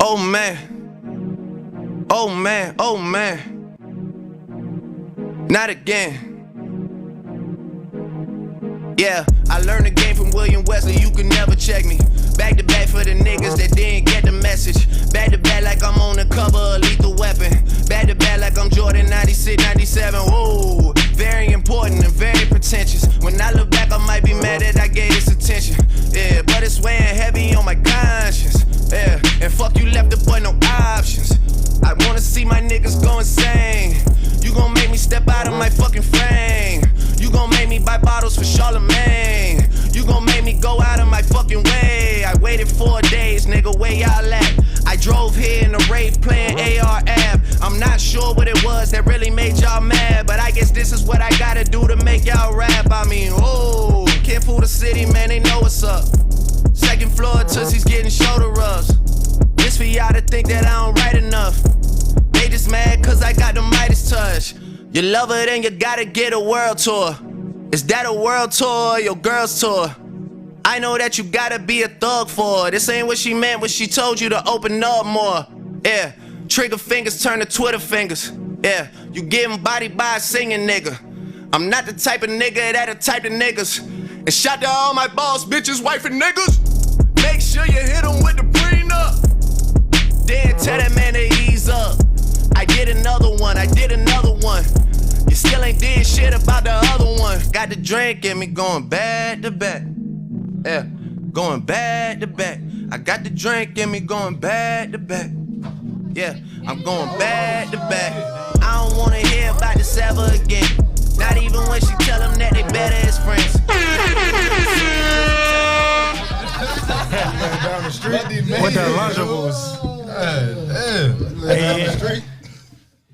Oh man, oh man, oh man, not again. Yeah, I learned the game from William Wesley, you can never check me. Back to back for the niggas that didn't get the message. Back to back like I'm on the cover of Lethal Weapon. Back to back like I'm Jordan 96, 97, whoa. Very important and very pretentious. When I look back I might be mad that I gave this attention. Yeah, but it's weighing heavy on my conscience. Yeah, and fuck you left the boy no options. I wanna see my niggas go insane. You gon' make me step out of my fucking frame. You gon' make me buy bottles for Charlemagne. You gon' make me go out of my fucking way. I waited 4 days, nigga, where y'all at? I drove here in a rave playing AR-AB. I'm not sure what it was that really made y'all mad, but I guess this is what I gotta do to make y'all rap. I mean, oh, can't fool the city, man, they know what's up. Second floor, Tootsie's getting shoulder rubs. This for y'all to think that I don't write enough. They just mad cause I got the Midas touch. You love her, then you gotta get a world tour. Is that a world tour or your girl's tour? I know that you gotta be a thug for her. This ain't what she meant when she told you to open up more. Yeah, trigger fingers turn to Twitter fingers. Yeah, you getting bodied by a singing nigga. I'm not the type of nigga that'll type of niggas. And shout to all my boss bitches, wife and niggas. Make sure you hit them with the prenup. Then tell that man to ease up. I did another one, I did another one. You still ain't did shit about the other one. Got the drink in me going back to back. Yeah, going back to back. I got the drink in me going back to back. Yeah, I'm going back to back. I don't wanna hear about this ever again. Not even when she tell them that they better as friends. Down the street with the Lunchables. Down the street.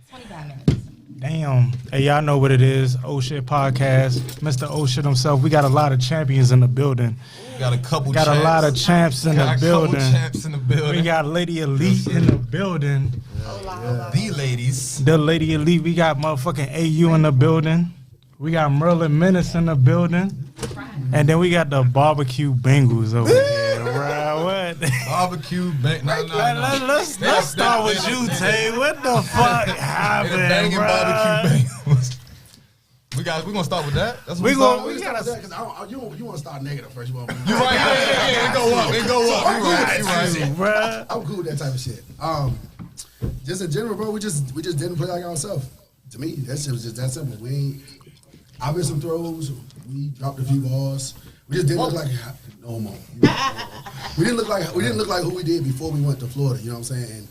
25 minutes. Damn. Hey, y'all know what it is. Oh Shit Podcast. Mr. Oh Shit himself. We got a lot of champions in the building. Got a couple Got champs. a lot of champs in the building. Champs in the building. We got Lady Elite in the building. The ladies. The Lady Elite. We got motherfucking AU in the building. We got Merlin Menace in the building. And then we got the Barbecue Bengals over here, bro. What? Barbecue bang. Let's start with you, Tay. What the fuck happened, Banging bro? barbecue bangers. We gonna start with that. That's what We start gonna- with? we gotta- Because you want to start negative first. You right. Yeah. It go up. It go up. You right. Bruh. I'm cool with that type of shit. Just in general, bro, we just didn't play like ourselves. To me, that shit was just that simple. I missed some throws. We dropped a few balls. We just didn't look like no more. We didn't look like who we did before we went to Florida. You know what I'm saying? And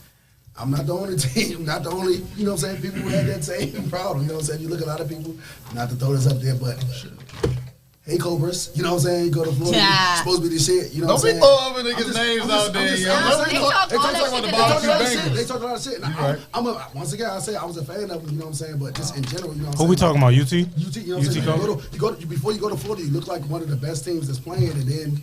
I'm not the only team, not the only, you know what I'm saying, people who had that same problem. You know what I'm saying? You look at a lot of people, not to throw this up there, but hey Cobras, you know what I'm saying? You go to Florida, you're supposed to be the shit. You know what I'm saying? Don't be throwing niggas' names out there, yo. They talk a lot of shit. Once again, I say I was a fan of them, you know what I'm saying? But just in general, you know what I'm saying? Who we talking about, UT? UT, you know what I'm saying? Cobra? Before you go to Florida, you look like one of the best teams that's playing, and then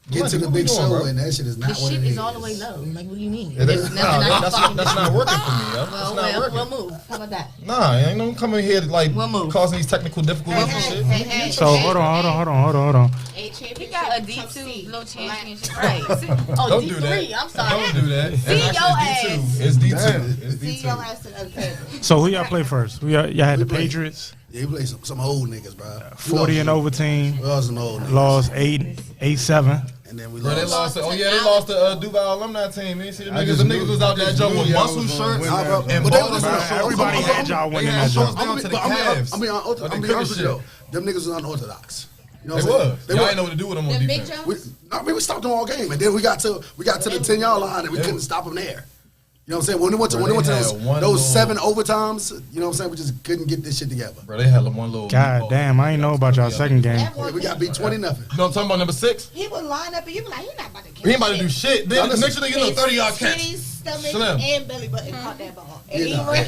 get to the big show, and that shit is not The what it shit is. is all the way low. Like, what do you mean? That's not working for me, yo. We'll move. How about that? Nah, ain't no coming here like We'll move. causing these technical difficulties and shit. Hey. So hold on. We got a D2 little championship. Right. Oh, Don't D3. do that. I'm sorry. Don't do that. See your ass. It's D2. It's See D2. your ass to the other table. So who y'all play first? Y'all had the We play- Patriots, Yeah, you play some old niggas, bro. 40 and over team, We lost some old niggas. lost 8-7. And then we Bro, they lost. lost. They lost the Duval alumni team. You see the niggas? The niggas was out there jumping with muscle shirts and But they ball was shorts. Everybody had y'all winning that shorts job. down to the I'm calves. being honest with you. Them niggas was unorthodox. You know They what I'm was. saying? Y'all ain't know what to do with them on The big defense. jumps. We stopped them all game, and then we got to the 10-yard line, and we couldn't stop them there. You know what I'm saying? When we went to those 7 overtimes, you know what I'm saying? We just couldn't get this shit together. Bro, they had one little. God damn, I ain't know about y'all second game. Yeah, we got beat 20-0. You know what I'm talking about? Number 6. He would line up and you be like, he not about to catch He ain't about to do shit. Then the Listen. next thing you know, 30-yard catch. His stomach Slim. and belly button caught that ball. And he Yeah, ran.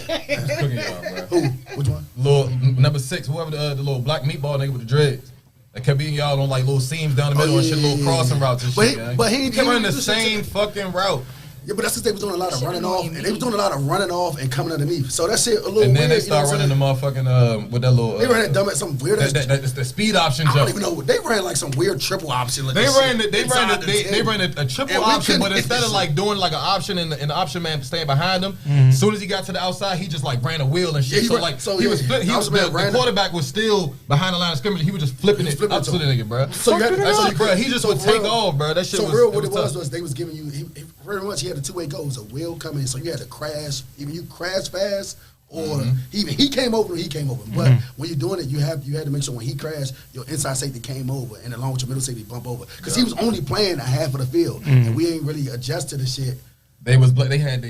Cooking y'all, bro. Who? Which one? Little number 6, whoever the little black meatball nigga with the dreads. That kept beating y'all on like little seams down the middle and shit, little crossing routes and shit. But he kept running the do shit same fucking route. Yeah, but that's because they was doing a lot of running off, and they was doing a lot of running off and coming underneath. So that shit a little And then weird. they start running the motherfucking with that little. They ran that dumb at some weird. The speed option I jump. don't even know. They ran like some weird triple option. Like They this ran shit they ran inside the 10. they ran a triple And we option, couldn't but hit instead this of like shit. doing like an option and the option man staying behind him, as soon as he got to the outside, he just like ran a wheel and shit. Yeah, so like he was the the quarterback was still behind the line of scrimmage. He was just flipping it up to the nigga, bro. So you had to, He just would take off, bro. That shit so was. real, what it tough. was they was giving you. He very much he had a two-way goal. It was a wheel coming, so you had to crash. Either you crash fast, or he came over. He came over. But when you're doing it, you had to make sure when he crashed, your inside safety came over, and along with your middle safety bump over, because he was only playing a half of the field, and we ain't really adjust to the shit. They had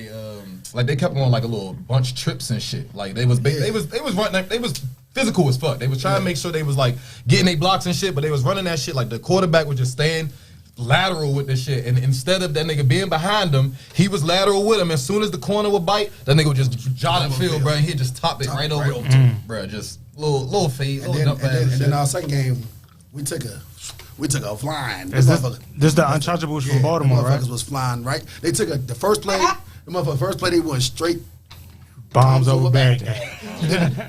like they kept on like a little bunch trips and shit. Like they was running. They was physical as fuck. They was trying to make sure they was like getting their blocks and shit, but they was running that shit like the quarterback was just staying lateral with this shit, and instead of that nigga being behind him, he was lateral with him. As soon as the corner would bite, that nigga would just jot the field, bro, and he'd just top it right over to him, bro. Just little fade, And then our second game, we took a flying. Is this the untouchables from Baltimore, the right? motherfuckers was flying, right? They took the first play. The motherfucker first play they went straight Bombs over Baghdad.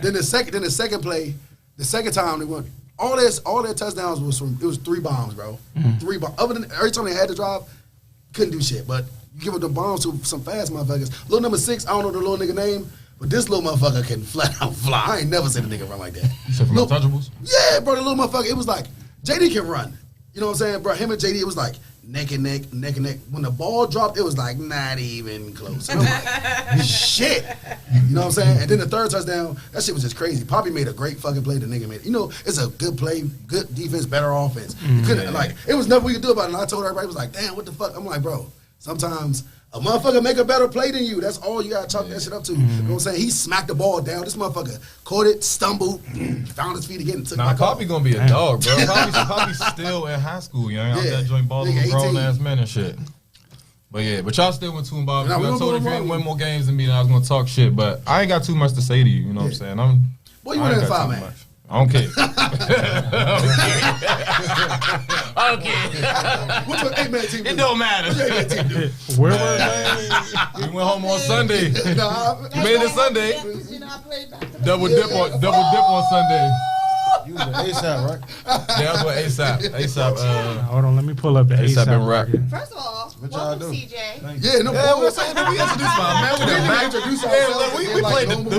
then the second play, the second time they went all their touchdowns was from it was 3 bombs, bro. 3 bombs. Other than every time they had to drive, couldn't do shit. But you give up the bombs to some fast motherfuckers. Little number 6, I don't know the little nigga name, but this little motherfucker can flat out fly. I ain't never seen a nigga run like that. You said from untouchables? Yeah, bro, the little motherfucker. It was like JD can run. You know what I'm saying, bro? Him and JD, it was like neck and neck. When the ball dropped, it was like not even close. And I'm like, shit. You know what I'm saying? And then the third touchdown, that shit was just crazy. Poppy made a great fucking play. The nigga made. You know, it's a good play, good defense, better offense. You couldn't like it was nothing we could do about it. And I told everybody, it was like, damn, what the fuck? I'm like, bro, sometimes a motherfucker make a better play than you. That's all you gotta chalk that shit up to. You know what I'm saying? He smacked the ball down. This motherfucker caught it, stumbled, found his feet again, and took my call. Poppy gonna be a dog, bro. Poppy's still in high school, young. Out there joint balls with grown ass men and shit. But yeah, but y'all still went to Bob. I told you if you ain't win more games than me, then I was gonna talk shit. But I ain't got too much to say to you. You know what I'm saying? Boy, you went in 5, man. I don't care. I don't care. What's your 8-man team do? It don't matter. What's your 8-man team do? Where were they? We went home on Sunday. Nah, You made it Sunday. You know, I played back to Double dip on Sunday. You was an ASAP, right? Yeah, that's what ASAP. Hold on, let me pull up the ASAP ASAP and rap. record. First of all, What y'all welcome, do? CJ. Yeah, no, Yeah, boy, what's up? We introduced my man. We didn't back. introduce Yeah, ourselves. look, We like played normal. the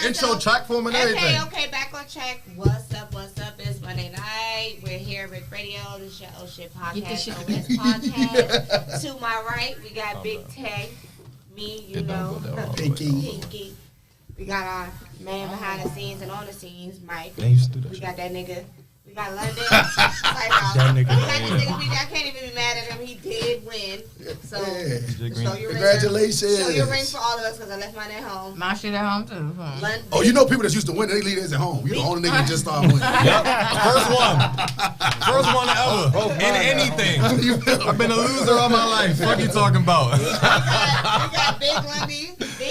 intro track for him and everything. Okay, back on track. What's up? It's Monday night. We're here at Rick Radio. This is your Oh Shit Podcast. OS Podcast. To my right, we got Big Tay. Me, you know. Pinky. We got our man behind the scenes and on the scenes, Mike. We got that nigga. We got London. That nigga. We got this nigga. I can't even be mad at him. He did win. So, show your Congratulations. ring. Show your ring for all of us because I left mine at home. My shit at home too. Huh? London. Oh, you know people that used to win, they leave theirs at home. You the only nigga that just started winning. First one ever in anything. I've been a loser all my life. Fuck you talking about? We got Big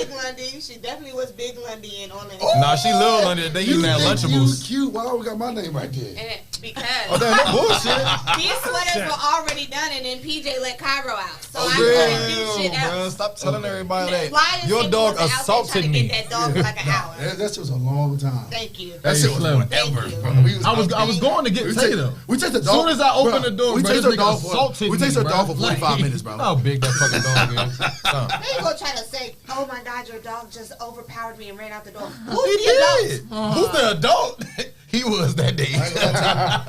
Lundy. She definitely was Big Lundy and on the. Nah, she little Lundy. They eating that Lunchables. Cute. Why we got my name right there? And because Oh, damn, that bullshit. these sweaters were already done, and then PJ let Cairo out, so I Real, couldn't do shit bro. else. Stop telling everybody Why that. is Your he dog out there assaulted trying to me. Get that dog for like an hour. That shit was a long time. Thank you. That shit was Slim. forever, Thank bro. you. I was going to get Taylor. We chased the As dog. soon as I opened Bro, the door, we bro, chased this the nigga dog assaulted we chased me, the dog bro. for 45 minutes, bro. How big that fucking dog is. Son. Then you gonna try to say, "Oh my God, your dog just overpowered me and ran out the door." He Who's the adult? did. Who's the adult? He was that day. That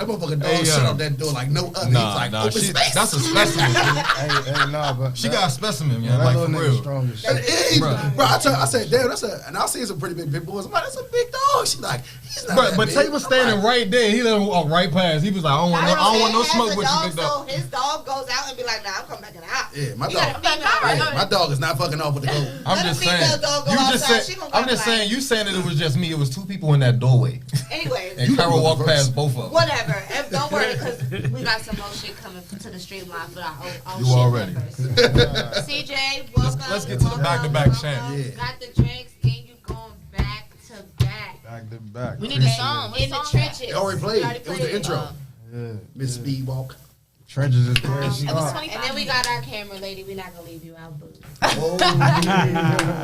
motherfucking dog shut up that door like no other. He was like, Nah, open space. that's a specimen. Hey, nah, but She got a specimen, that man. Like little for nigga real. strong as And shit. bro, I said, damn, and I seen some pretty big boys. I'm like, that's a big dog. She's like, he's not that But big. Tay was standing right there. He let him walk right past. He was like, I don't want no smoke with you, big dog. So his dog goes out and be like, "Nah, I'm coming back in the house." Yeah, my You dog. got a female. Yeah, my dog is not fucking off with the goat. I'm Let just a female saying. dog go You just outside, said. she gonna I'm come just back. saying. You saying that it was just me. It was 2 people in that doorway, Anyways, and Carol walked first. past both of them. whatever. Don't worry, because we got some more shit coming to the streamline for our own You shit already. members. CJ, welcome. Let's get to the back-to-back champ. Yeah. Got the drinks, and you going back to back. Back to back. We need a song. What In the song trenches. It already played. We already It was the intro. Yeah. Miss Speedwalk. Trenches is where she It was are. 25. And then we got our camera lady. We're not gonna leave you out, boo. Oh.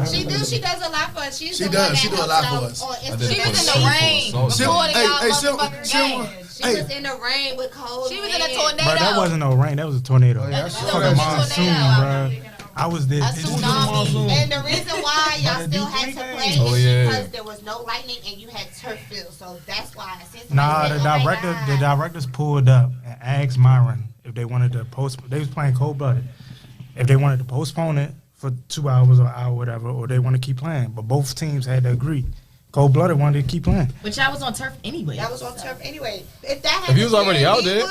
She does a lot for us. She's She the does. one that She do a helps lot out for us. on I Instagram. did She put was in seafood the rain sauce. She'll- recording hey, y'all hey, she'll- motherfucking she'll- game. She Hey. was in the rain with cold. She was in a wind. tornado. Bro, that wasn't no rain. That was a tornado. Oh, yeah, I That saw was Fucking a that. monsoon, tornado. bro. I was there. A It was tsunami. And the reason why y'all still had to play Oh, is yeah. because there was no lightning and you had turf field. So that's why. Since Nah, somebody the said, "Oh my God." directors pulled up and asked Myron if they wanted to postpone. They was playing cold blooded. If they wanted to postpone it for 2 hours or an hour, whatever, or they want to keep playing. But both teams had to agree. Cold blooded wanted to keep playing. But y'all was on turf anyway. That was on turf anyway. If that If you was already out there.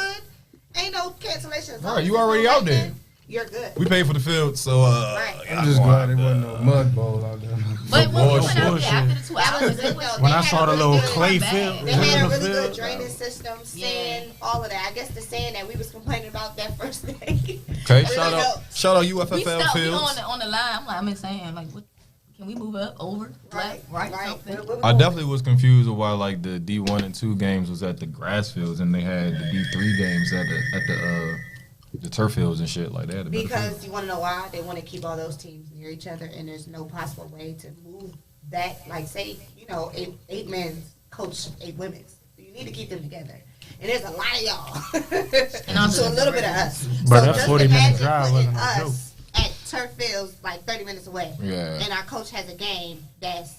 ain't no cancellations. Right, you already out there. You're good. We paid for the field, so Right. I'm just glad there wasn't no mud bowl out there. But when we went out bullshit. there after the 2 That was hours, good it was though. When They I had saw a the really little good- clay bad. field, They had a in the really good field. drainage system, Yeah. sand, all of that. I guess the sand that we was complaining about that first day. okay. Really Shout out helps. we UFFL stopped. We Fields. on the line. I'm saying like, what? Can we move up, over, left, right, something? I definitely was confused of why like the D1 and 2 games was at the grass fields and they had the D3 games at the turf fields and shit. Like they had the better Because fields. you want to know why? They want to keep all those teams near each other, and there's no possible way to move that. Like, say, eight men coach 8 women's. You need to keep them together. And there's a lot of y'all. So a little bit of us. But so that just 40-minute imagine drive putting wasn't no joke. us at turf fields like 30 minutes away. Yeah. And our coach has a game that's,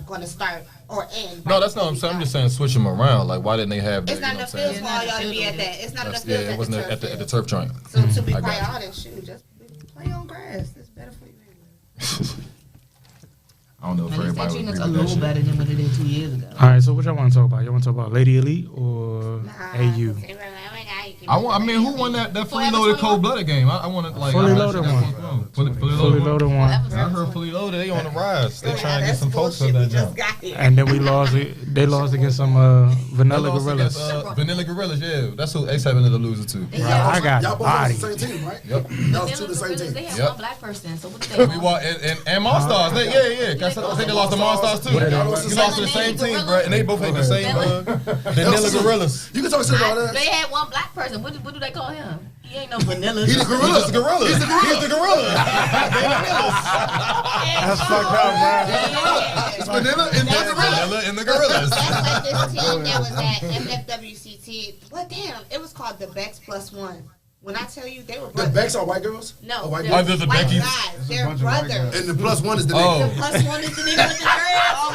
going to start or end. No, that's not what I'm saying. I'm just saying switch them around. Like why didn't they have? It's not enough fields for all y'all to be at that. It's not enough fields Yeah, it at wasn't the at turf the field. turf joint. So to be I quite got you. honest, shoot, just play on grass. It's better for you anyway. I don't know if At least everybody that would unit's agree a with that little shit. better than what it did 2 years ago. All right, so what y'all want to talk about? Y'all want to talk about Lady Elite or AU? I mean, who won that fully Forever loaded 21? cold blooded game? I want to like Fully I loaded actually one. got postponed. Fully Fully loaded one. I heard fully loaded. They on the rise. They Yeah, trying to get that's some folks bullshit for we that just jump. got here. And then we lost. They lost against some They Vanilla lost Gorillas. against, Vanilla Gorillas, yeah. That's who ASAP ended up losing to. Right, I got Y'all both body. on the same team, right? Yep. Y'all two the same They team. have Yep. one black person, so what did they We want? walked and Monstars. Yeah. I think they lost to Monstars too. What Y'all You lost to the same team, bro, and they both had the same Vanilla Gorillas. You can talk shit about that. They had one black person. What do they call him? He ain't no vanilla. He the gorilla. He's the gorilla. He's the gorilla. That's fucked up, bro. It's Vanilla and the gorillas. That's like this team that was at MFWCT. What damn? It was called the Becks Plus One. When I tell you they were The brothers. Becks are white girls? No, Or white they're girls? They're the white Beckys. guys. It's a They're bunch of white brothers. guys. And the plus one is the Oh. nigga. Plus one is the nigga with the dreads. Oh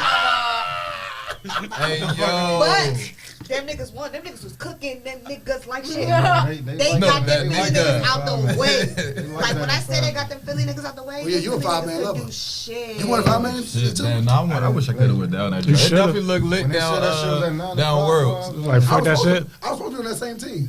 my Hey yo. god. But them niggas won. Them niggas was cooking. Them niggas like shit. They They like got that. them they Philly like niggas that. out the way. They Like when that I say they vibe. got them Philly niggas out the way. Oh, yeah, you a them five-man niggas lover. couldn't do shit. You want a 5-man? Shit, too? man, I wish I could have went down that You joint. It should've. definitely looked lit When they said that shit was at 9 down o'clock, worlds. Like fuck that shit. I was supposed to be on that same team.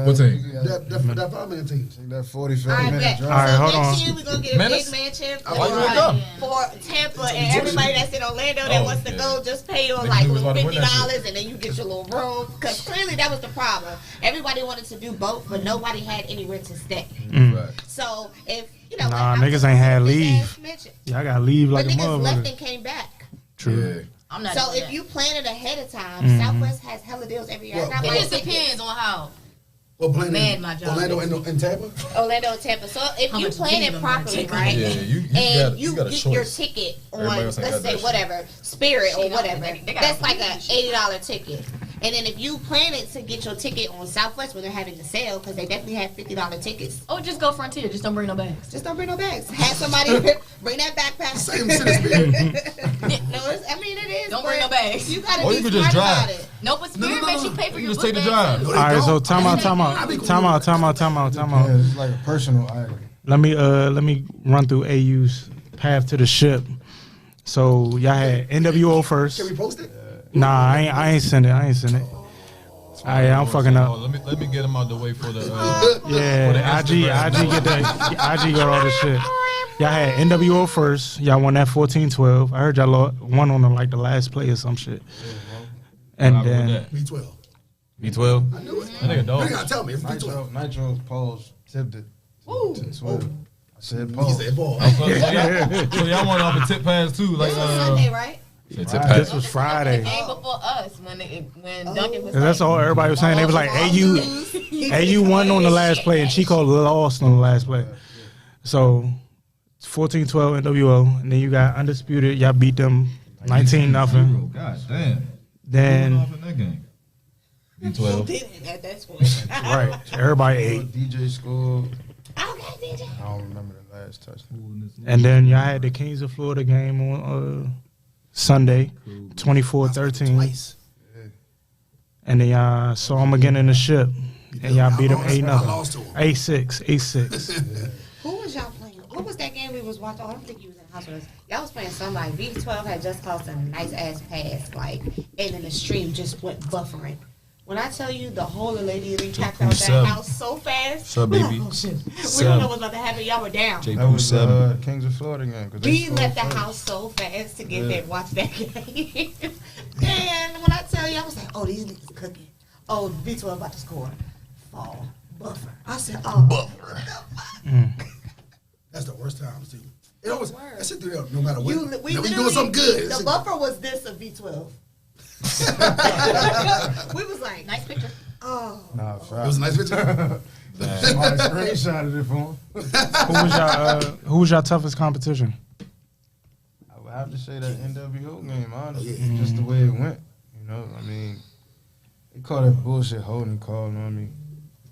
What team? That 5-man team. That 40-50 I minute bet. drive. All right, So hold on. next year we're gonna get a Menace? big man chip Why you ain't come? for Tampa and everybody that's in Orlando that Oh, wants to yeah. go. Just pay your Niggas like knew we was about to win that $50 and then you get your little room. Because clearly that was the problem. Everybody wanted to do both, but nobody had anywhere to stay. Right. So if Nah, like, niggas ain't had leave. ass mention, Y'all gotta leave But like a niggas left motherfucker. and came back. True. I'm not. So doing if that. you plan it ahead of time, Mhm. Southwest has hella deals every year. Well, I got It my just tickets. depends on how. Well, playing Mad my job Orlando is. and Tampa? Orlando and Tampa. So if How you much plan it minimum my properly, ticket? right? Yeah, you And got you a get your choice. ticket on, Everybody else ain't let's got say that shit. whatever, Spirit or She know, whatever. they got That's a like a huge- $80 ticket. And then if you plan it to get your ticket on Southwest when they're having the sale, because they definitely have $50 tickets. Oh, just go Frontier. Just don't bring no bags. Just don't bring no bags. Have somebody bring that backpack. Same shit as me. No, I mean it is. Don't but bring no bags. You gotta Or be you could smart just drive. about it. No, but Spirit no, makes no. you pay for You your just take the book drive. bag, too. No, All right, so don't. time out. Yeah, it's like a personal item. Let me run through AU's path to the ship. So y'all had NWO first. Can we post it? Nah, I ain't send it. I'm fucking Oh, up. let me get him out the way for the. Yeah, IG get that. IG got all the shit. Y'all had NWO first. Y'all won that 14-12. I heard y'all won on like the last play or some shit. And then B12. B12. I knew it. That nigga dog. You gotta tell me. It's B12. Nitro's pause tipped it. Woo. To 12. I said He pause. said, boy. So y'all want off a tip pass too, like This was Sunday, right? It's This was Friday. The game before us when Duncan was. And that's all everybody was saying. They was like, AU won on the last play, and Chico lost on the last play. So 14-12 NWO, and then you got Undisputed. Y'all beat them 19-0. God damn. Then Off in that game. B12. At that sport. right, everybody ate, DJ scored. Okay, DJ. I don't remember the last touchdown. and then y'all had the Kings of Florida game on Sunday, 24-13, Twice. and then y'all saw them again in the ship, and y'all beat them I lost to 8-0, 'em. 8-6. Who was y'all playing? What was that game we was watching? Oh, I don't think you was in the house with us. Y'all was playing somebody. V12 had just caused a nice ass pass, like, and then the stream just went buffering. When I tell you the whole lady packed out that Seven. house so fast, Sub, we like, baby. oh shit, we Seven. don't know what's about to happen. Y'all were down. That was the J7. Kings of Florida game. 'cause they We scored left the first. house so fast to get Yeah. there, watch that game. And when I tell you, I was like, oh, these niggas cooking. Oh, V12 about to score. Fall. Buffer. I said, oh. Buffer. That's the worst time, too. It always, that shit through there, no matter what. We You literally- doing something good. The buffer was this of V12. We was like, Nice picture. oh. Nah, It was a nice picture. Somebody screenshotted it for him. Who was y'all toughest competition? I would have to say that NWO game, honestly. Yeah. Just the way it went. You know, I mean, they call that bullshit holding call on me.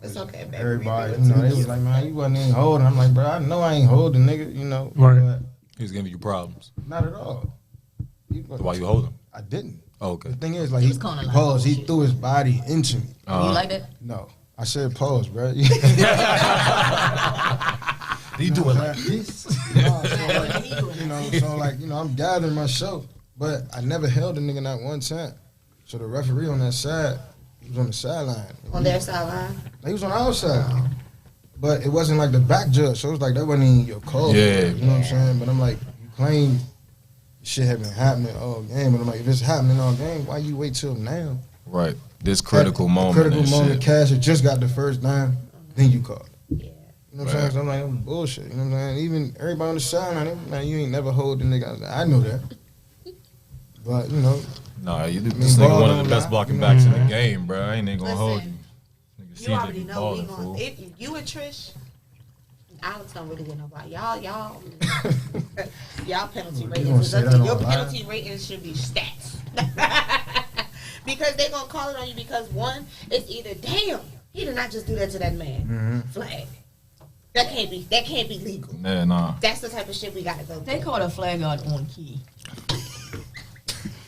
It's okay, baby. Everybody, you know, they was like, man, you wasn't even holding. I'm like, bro, I know I ain't holding, nigga, you know. Right. But He was giving you problems. not at all. Why you hold him? I didn't. Oh, okay. The thing is, like, He he was calling a lot of paused. He bullshit. threw his body into me. You like that? No. I said pause, bro. He do it like this. No, so like, you know, so like, you know, I'm gathering myself, but I never held a nigga not one time. So the referee on that side, he was on the sideline. On their sideline. He was on the outside. But it wasn't like the back judge, so it was like that wasn't even your call. Yeah. You know what I'm saying? But I'm like, you claim shit had been happening all game, but I'm like, if it's happening all game, why you wait till now? Right. This critical The moment. Critical and moment, shit. Cash had just got the first dime, then you called. Yeah. You know what I'm saying? So I'm like, that was bullshit. You know what I'm saying? Even everybody on the sideline, they was like, you ain't never hold the nigga. I was like, I know that. But, you know, Nah, you this I mean, nigga ball one of don't the best lie. blocking backs in the game, bro. I ain't even gonna hold you. You Nigga, CJ already be know we balling, gonna. fool. If you and Trish, Alex don't really get nobody. Y'all penalty You ratings. gonna is say up that to your online? penalty ratings should be stats. Because they gonna call it on you because one, it's either damn, he did not just do that to that man. Flag. That can't be legal. Yeah, nah. That's the type of shit we gotta go They through. called a flag out on Key.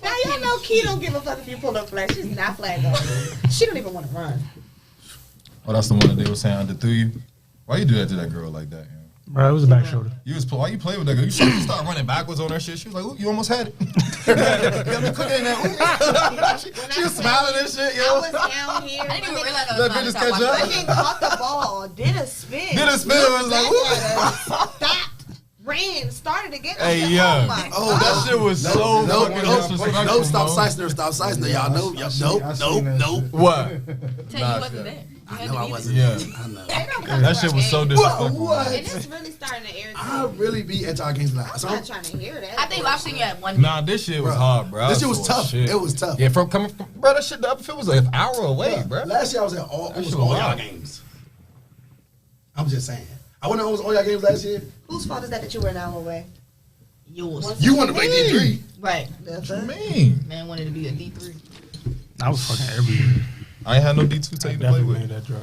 Now y'all know Key don't give a fuck if you pull up flag. She's not flag on. She don't even want to run. Oh, that's the one that they were saying under through you. Why you do that to that girl like that? Bro, it was a back shoulder. Why you play with that girl? You start running backwards on her shit. She was like, "Ooh, you almost had it." Got me cooking in that. She was smiling and shit, I yo. was down here. I didn't even realize I Let was bitches trying to catch stop up. watching. Fucking caught the ball, did a spin. Did a spin, was like, looked back at us, stopped, ran, started again. I Hey, said, yo. oh my Oh, God. That shit was so No, fucking no, disrespectful. no, stop bro. Seisner, y'all know. I seen that Nope. shit. What? Tell Nah, you wasn't shit. there. You I had know to I be wasn't. Yeah. I know. They don't come That to shit our was so games. disrespectful. What? And it's really starting to irritate I me. really be at y'all games like so. I'm not trying to hear that. I think I've seen you at one. Nah, this shit was hard, bro. This shit was Full tough. shit. It was tough. Yeah, from coming from, bro, that shit, the upper field was like an hour away, bro. Last year I was at all, almost shit all was y'all wild. games. I'm just saying. I went to almost all y'all games last year. Whose fault is that you were an hour away? Yours. You want to play D3. Right. That's What you it. mean? Man wanted to be a D3. I was fucking everywhere. I ain't had no D2 I tape to play definitely made with. that drive.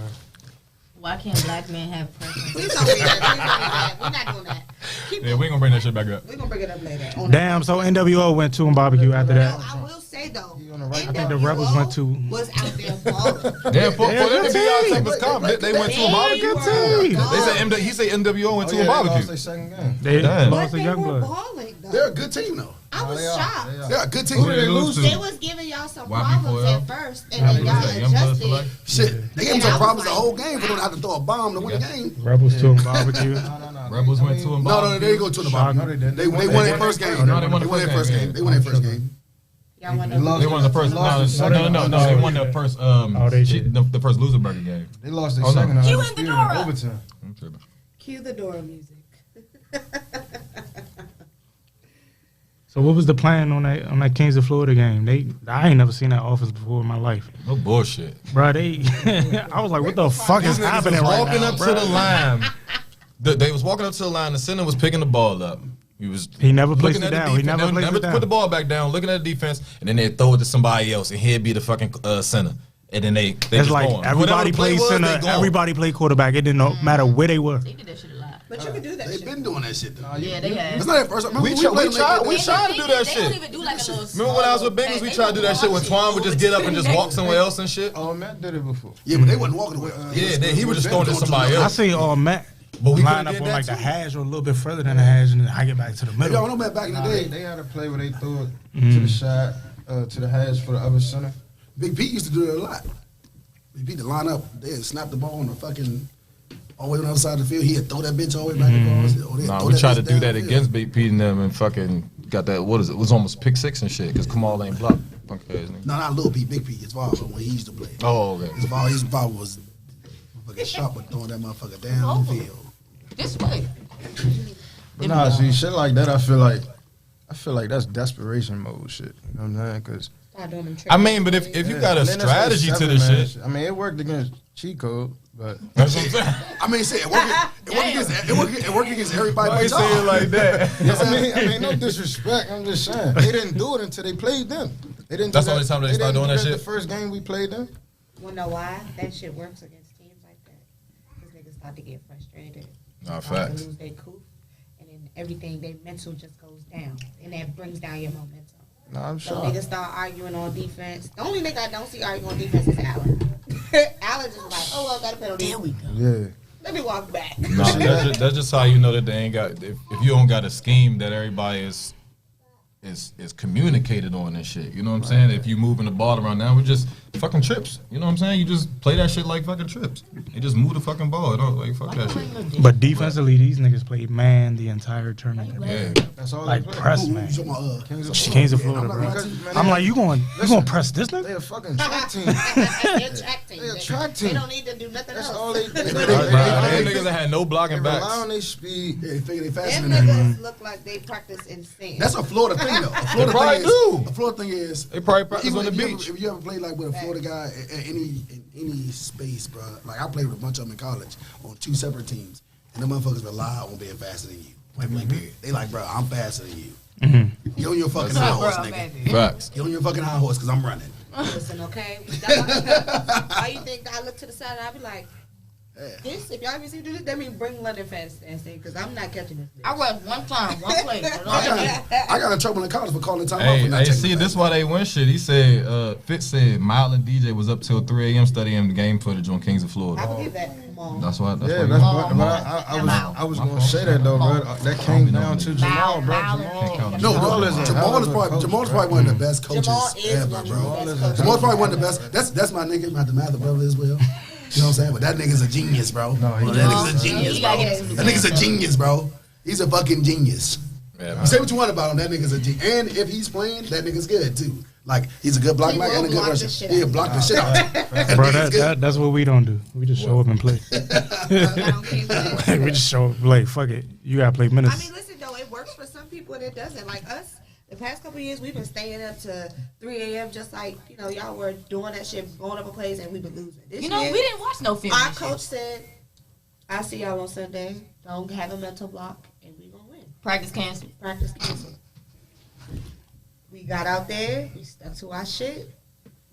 Why can't black men have preference? Please don't read that. We're not doing that. Keep Yeah, we ain't gonna bring that shit back up. We're going to bring it up later. On Damn, so NWO went to and barbecue after that. I will say, though, He on the right. I think the Rebels went to. was out there balling. Yeah, for them to be good our type of comp, they went to a barbecue. Good team. They said he said NWO went Oh, to yeah, a they lost barbecue. their second game. They Damn. lost But a they young were blood. balling, though. They're a good team though. I was They are. shocked. They are. They're a good Who did they team. lose to? They was giving y'all some YB4L? problems at first, and They then y'all said Young Blood adjusted. Select. Shit, they gave them And some I was problems the like, whole game for them to have to throw a bomb to win the game. Rebels to and barbecue. No. Rebels went to a No, barbecue. they didn't go to the Shock. barbecue. No, they didn't. They won their first game. No, they won the their first first game, game. yeah. They won their first game. Y'all won They lost. They won the first. No, they won the first. Oh, they did. The first Loserburger game. They lost their Oh, no. second. Cue undisputed in the door. overtime. I'm tripping. Cue the door music. So what was the plan on that Kings of Florida game? I ain't never seen that offense before in my life, No bullshit. bro. I was like, what the fuck is These niggas happening was right walking now, up bro? to the line. They was walking up to the line. The center was picking the ball up. He never placed looking it at the down. He defense. never They placed it down. put the ball back down, looking at the defense, and then they throw it to somebody else, and he'd be the fucking center. And then they It's just like going. everybody Whatever the play played was, center, they going. everybody played quarterback. It didn't matter where they were. They did that shit a lot. But you can do that They've shit. been doing that shit though. Yeah, they have. It's not that first. Remember We when tried played them, we they- tried to do that They shit. don't even do like a little. Remember when I was with Bengals, we tried to do that shit when Twan would just get up and just walk somewhere else and shit? Oh, Matt did it before. Yeah, but they wasn't walking away. Yeah, he was just throwing it to somebody I else. see all Matt But we line could've up did on that like the too. hash or a little bit further than the hash and then hike it back to the Y'all middle. know back in the Nah, day, they had a play where they threw it to the shot, to the hash for the other center. Big Pete used to do that a lot. Big Pete to line up, they'd snap the ball on the fucking all the way on the other side of the field. He'd throw that bitch all the way back across. Or they'd Nah, throw we that tried to bitch do that downfield. against Big Pete and them and fucking got that, what is it? It was almost pick six and shit because Kamal ain't blocked. Punk ass nigga. No, not Lil Pete, Big Pete. His father when he used to play. Oh, okay. His father was fucking sharp with throwing that motherfucker down the field. This way. But nah, see, shit like that, I feel like that's desperation mode shit. You know what I'm saying? Because Start doing them I mean, but if you got a strategy to this shit, I mean, it worked against cheat code, but that's what I'm saying. I mean, say it worked against everybody. Why but you say y'all. it like that? I mean, no disrespect. I'm just saying they didn't do it until they played them. They didn't. That's do the only time they started didn't doing do that The shit? first game we played them. Wanna know why that shit works against teams like that? Because niggas start to get frustrated. Nah, Start facts. to lose their cool, and then everything, their mental just goes down, and that brings down your momentum. Nah, I'm So sure. niggas start arguing on defense. The only nigga I don't see arguing on defense is Allen. Allen just like, oh well, gotta penalty. There we go. Yeah. Let me walk back. Nah, that's just how you know that they ain't got. If you don't got a scheme that everybody is communicated on and shit. You know what I'm saying? If you moving the ball around now, we're just fucking trips. You know what I'm saying? You just play that shit like fucking trips. You just move the fucking ball. It don't, like fuck that shit. But defensively, these niggas played man the entire tournament. Yeah. That's all Like they play. press Who man. you talking about, Kings of Florida, I'm bro. not- I'm like, you going press this They nigga? a fucking track team. They're track team. They a track They team. don't need to do nothing That's else. all they. Them niggas that had no They blocking rely backs. on their speed. Yeah, they figure they faster Them than that. niggas look like they practice in sand. That's a Florida thing, though. A Florida probably thing do. is, a Florida thing is, They probably practice even on the if you beach. if you ever played like with a Florida guy in any space, bro. Like I played with a bunch of them in college on 2 separate teams, and them motherfuckers rely on being faster than you. Point blank period. They like, bro, I'm faster than you. Get on your fucking high horse, nigga. Facts. Get on your fucking high horse, cause I'm running. Listen, okay? Why you think I look to the side and I be like, this, if y'all ever see me do this, that mean bring London fast and say, because I'm not catching this. I run one time, one play. I got in trouble in college for calling time out Hey, for not hey, checking see, the this is why they win shit. He said, Fitz said, Mile and DJ was up till 3 a.m. studying the game footage on Kings of I Florida. believe that. Come on. That's why. That's Yeah, why. that's you- but I was gonna say that though, bro. That came down to Jamal, bro. No, is a Jamal hell is of a probably coach, Jamal's bro. probably one of the best coaches Jamal is ever, one of bro. the best coaches. Jamal's probably one of the best. That's my nigga, my other brother as well. You know what I'm saying? But that nigga's a genius, bro. That nigga's a genius, bro. That nigga's a genius, bro. He's a fucking genius. Yeah, You say what you want about him, that nigga's a genius. And if he's playing, that nigga's good too. Like he's a good block He back will and a good block the rusher. shit He'll out. block the shit out. That Bro, nigga's good. that's what we don't do. We just show up and play. We just show up, play. Fuck it. You gotta play I minutes. mean, listen though, it works for some people and it doesn't. Like us, the past couple of years, we've been staying up to 3 a.m. just like y'all were doing that shit, going up a place, and we've been losing. This You know, year, we didn't watch no film. our and shit. coach said, "I see y'all on Sunday. Don't have a mental block, and we gonna win. Practice canceled. Practice canceled." We got out there. We stuck to our shit.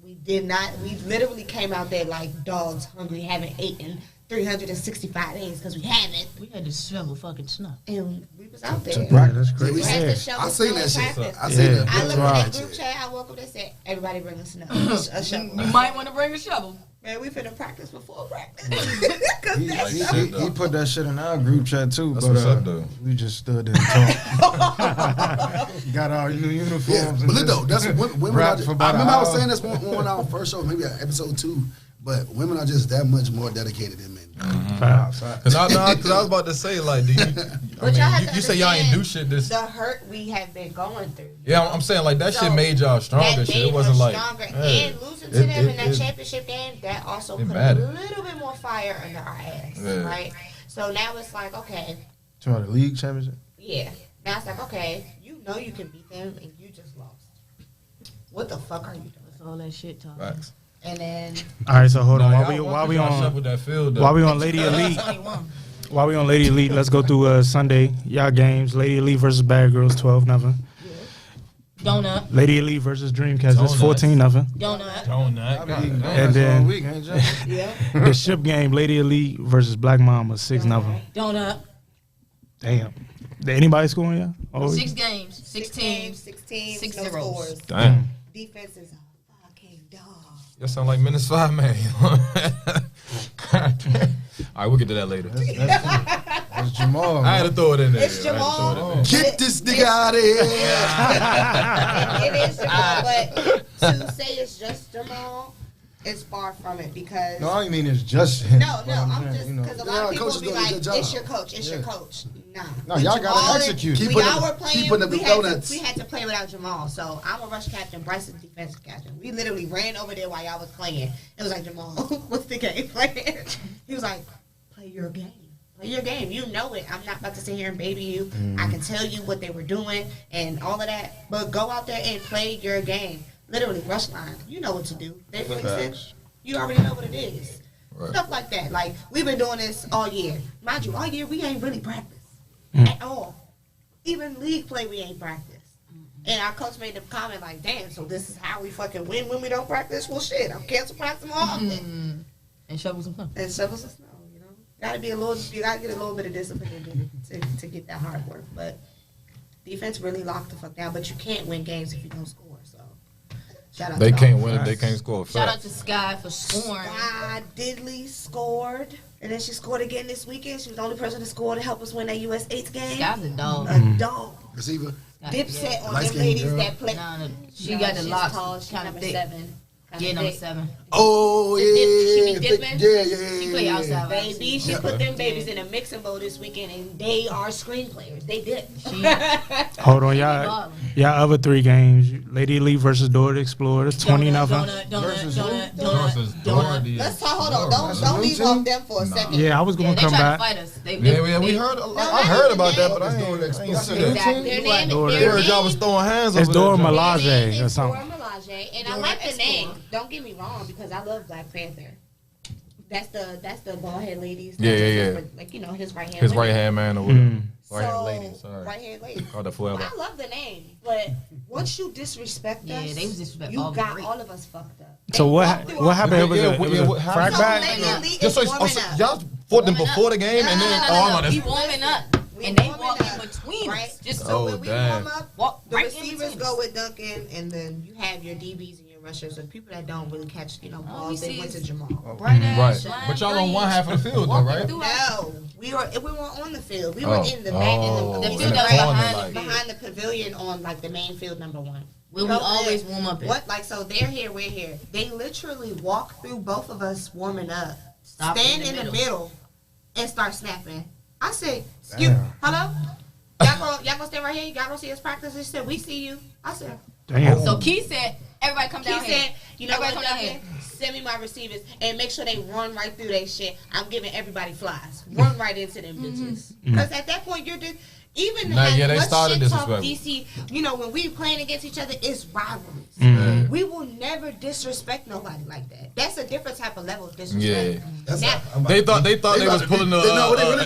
We did not. We literally came out there like dogs, hungry, haven't eaten 365 days because we haven't. We had to shovel fucking snow. And we was out there. Yeah, that's Yeah, we crazy. We had Yeah. to shovel I seen snow that in shit. practice. I seen that. I looked at Right. that group chat. I woke up. They said, "Everybody bring a snow, a shovel." You might want to bring a shovel. Man, we finna practice before practice. He put that shit in our group chat too, That's but what's up, though. we just stood there and talked. Got our new uniforms. Yeah, and but look just though, that's women. rapped I for about remember an I was hour. saying this on our first show, maybe episode 2. But women are just that much more dedicated than men. Facts. Cause I was about to say, like, do you, But y'all have to you say y'all ain't understand do shit this. the hurt we have been going through. Yeah, I'm saying like that So, shit made y'all stronger. That Shit, made it wasn't us like stronger. yeah. And losing to them in that it- championship game, that also it put mattered. a little bit more fire under our ass, Yeah. right? So now it's like, okay, to the league championship. yeah. Now it's like, okay, you know you can beat them and you just lost. What the fuck are you doing? That's all that shit talk. Facts. And then All right, so hold on. Nah, While we y'all on shuffled that field, though. while we on Lady Elite, while we on Lady Elite, let's go through Sunday y'all games. Lady Elite versus Bad Girls 12-0. Donut. Lady Elite versus Dreamcast that's Donuts. 14-0. Donut. Donut. I've been eating God, And donuts then- all week, ain't y'all? yeah, The ship game, Lady Elite versus Black Mama 6-0. Donut. Damn. Did anybody scoring y'all? Oh, 6 games. 6 teams. 16, 6 no zeros. scores. Damn. Defense is a fucking dog. That sound like Menace 5 man. God damn. All right, we'll get to that later. That's Jamal. I had to throw it in there. It's I had to throw it in Jamal. there. Get this nigga out of here. It is Jamal, but to say it's just Jamal, it's far from it because No, I don't mean it's just him. no, but I'm saying, just you know. because a lot Yeah, of people coach is be doing a like, good job. "It's your coach, it's your Yeah. coach." Nah, No, When y'all gotta Jamal- execute. Keep When putting y'all up- were keep playing, putting up we the had, donuts. we had to play without Jamal. So I'm a rush captain, Bryce's defensive captain. We literally ran over there while y'all was playing. It was like, Jamal, what's the game plan? He was like, play your game. Play your game. You know it. I'm not about to sit here and baby you. I can tell you what they were doing and all of that. But go out there and play your game. Literally, rush line. You know what to do. They fix it. You already know what it is. Right. Stuff like that. Like, we've been doing this all year. Mind you, all year we ain't really practiced at all. Even league play, we ain't practiced. And our coach made the comment like, damn, so this is how we fucking win when we don't practice? Well, shit, I'm cancel practice more often. And shovel some fun. And shovel some snow, you know? You gotta get a little bit of discipline to get that hard work. But defense really locked the fuck down. But you can't win games if you don't score, so. Shout out They to can't all. win if they can't score. Shout out Facts. to Sky for scoring. Diddley scored, and then she scored again this weekend. She was the only person to score to help us win that US 8 game. Sky's a dog. A dog. Receiver. Dipset on them Light-skinned ladies girl. that play. No, she No, got the she's locks. tall. She's Kind of number thick. 7. Yeah, number 7. Oh, She yeah. be dipping? Yeah. She play outside. Baby, she put them babies in a mixing bowl this weekend, and they are screen players. They did. Hold on, y'all. Ballin'. Y'all other 3 games. Lady Elite versus Dora the Explorer, 20-0. Versus Doherty. Let's talk. Hold on. Don't leave off them for a second. Yeah, I was Yeah, gonna they come tried to back. fight us. Yeah, we heard. I heard about that, but I ain't seen it. Exactly. Their You right. name, Dora. I their heard y'all name, was throwing hands It's over Dora there. Milaje their name or is something. Dora Milaje, and I Dora like the Explorer. name. Don't get me wrong, because I love Black Panther. That's the bald head ladies. Yeah, That's yeah, his- yeah. Like, you know, his right hand. His right hand man or whatever. So, Right hand lady. Sorry. Right hand lady. Called that forever. I love the name, but once you disrespect Yeah, us, they was disrespect you all got three. all of us fucked up. So They what walked through what our- happened? It was Yeah, a yeah, what frag happened? back? Lady Elite Just is so warming up. y'all fought them Warming before up. the game, and then We that's warming up, We and they warming walk up, in between right? us. Just So Oh, when we damn. warm up, walk the right in receivers between go us. with Duncan, and then you have your DBs and your rushers, and people that don't really catch, we balls, they see went to is- Jamal. Bright ass, right. shine But y'all on green. one half of the field, though, Walking right? through us. No, we weren't on the field. We were Oh. in the back, Oh, The in field the that was corner, behind like- the field. behind the pavilion on like the main field number 1. Where we Go always there. warm up at. What like so they're here, we're here. They literally walk through both of us warming up, Stop stand in the middle, and start snapping. I said, "Excuse, hello, y'all gonna stand right here? Y'all gonna see us practice?" She said, "We see you." I said, Damn. So Key said, everybody come "He down here. said, you know what, Everybody come down Duncan? Send me my receivers and make sure they run right through that shit. I'm giving everybody flies. Run right into them bitches. Because at that point, you're just even Nah, as yeah, they much started shit talk disrespectful. DC. You know, when we playing against each other, it's rivalries. Mhm. We will never disrespect nobody like that. That's a different type of level of Yeah. disrespect. That's Now, They thought they was pulling the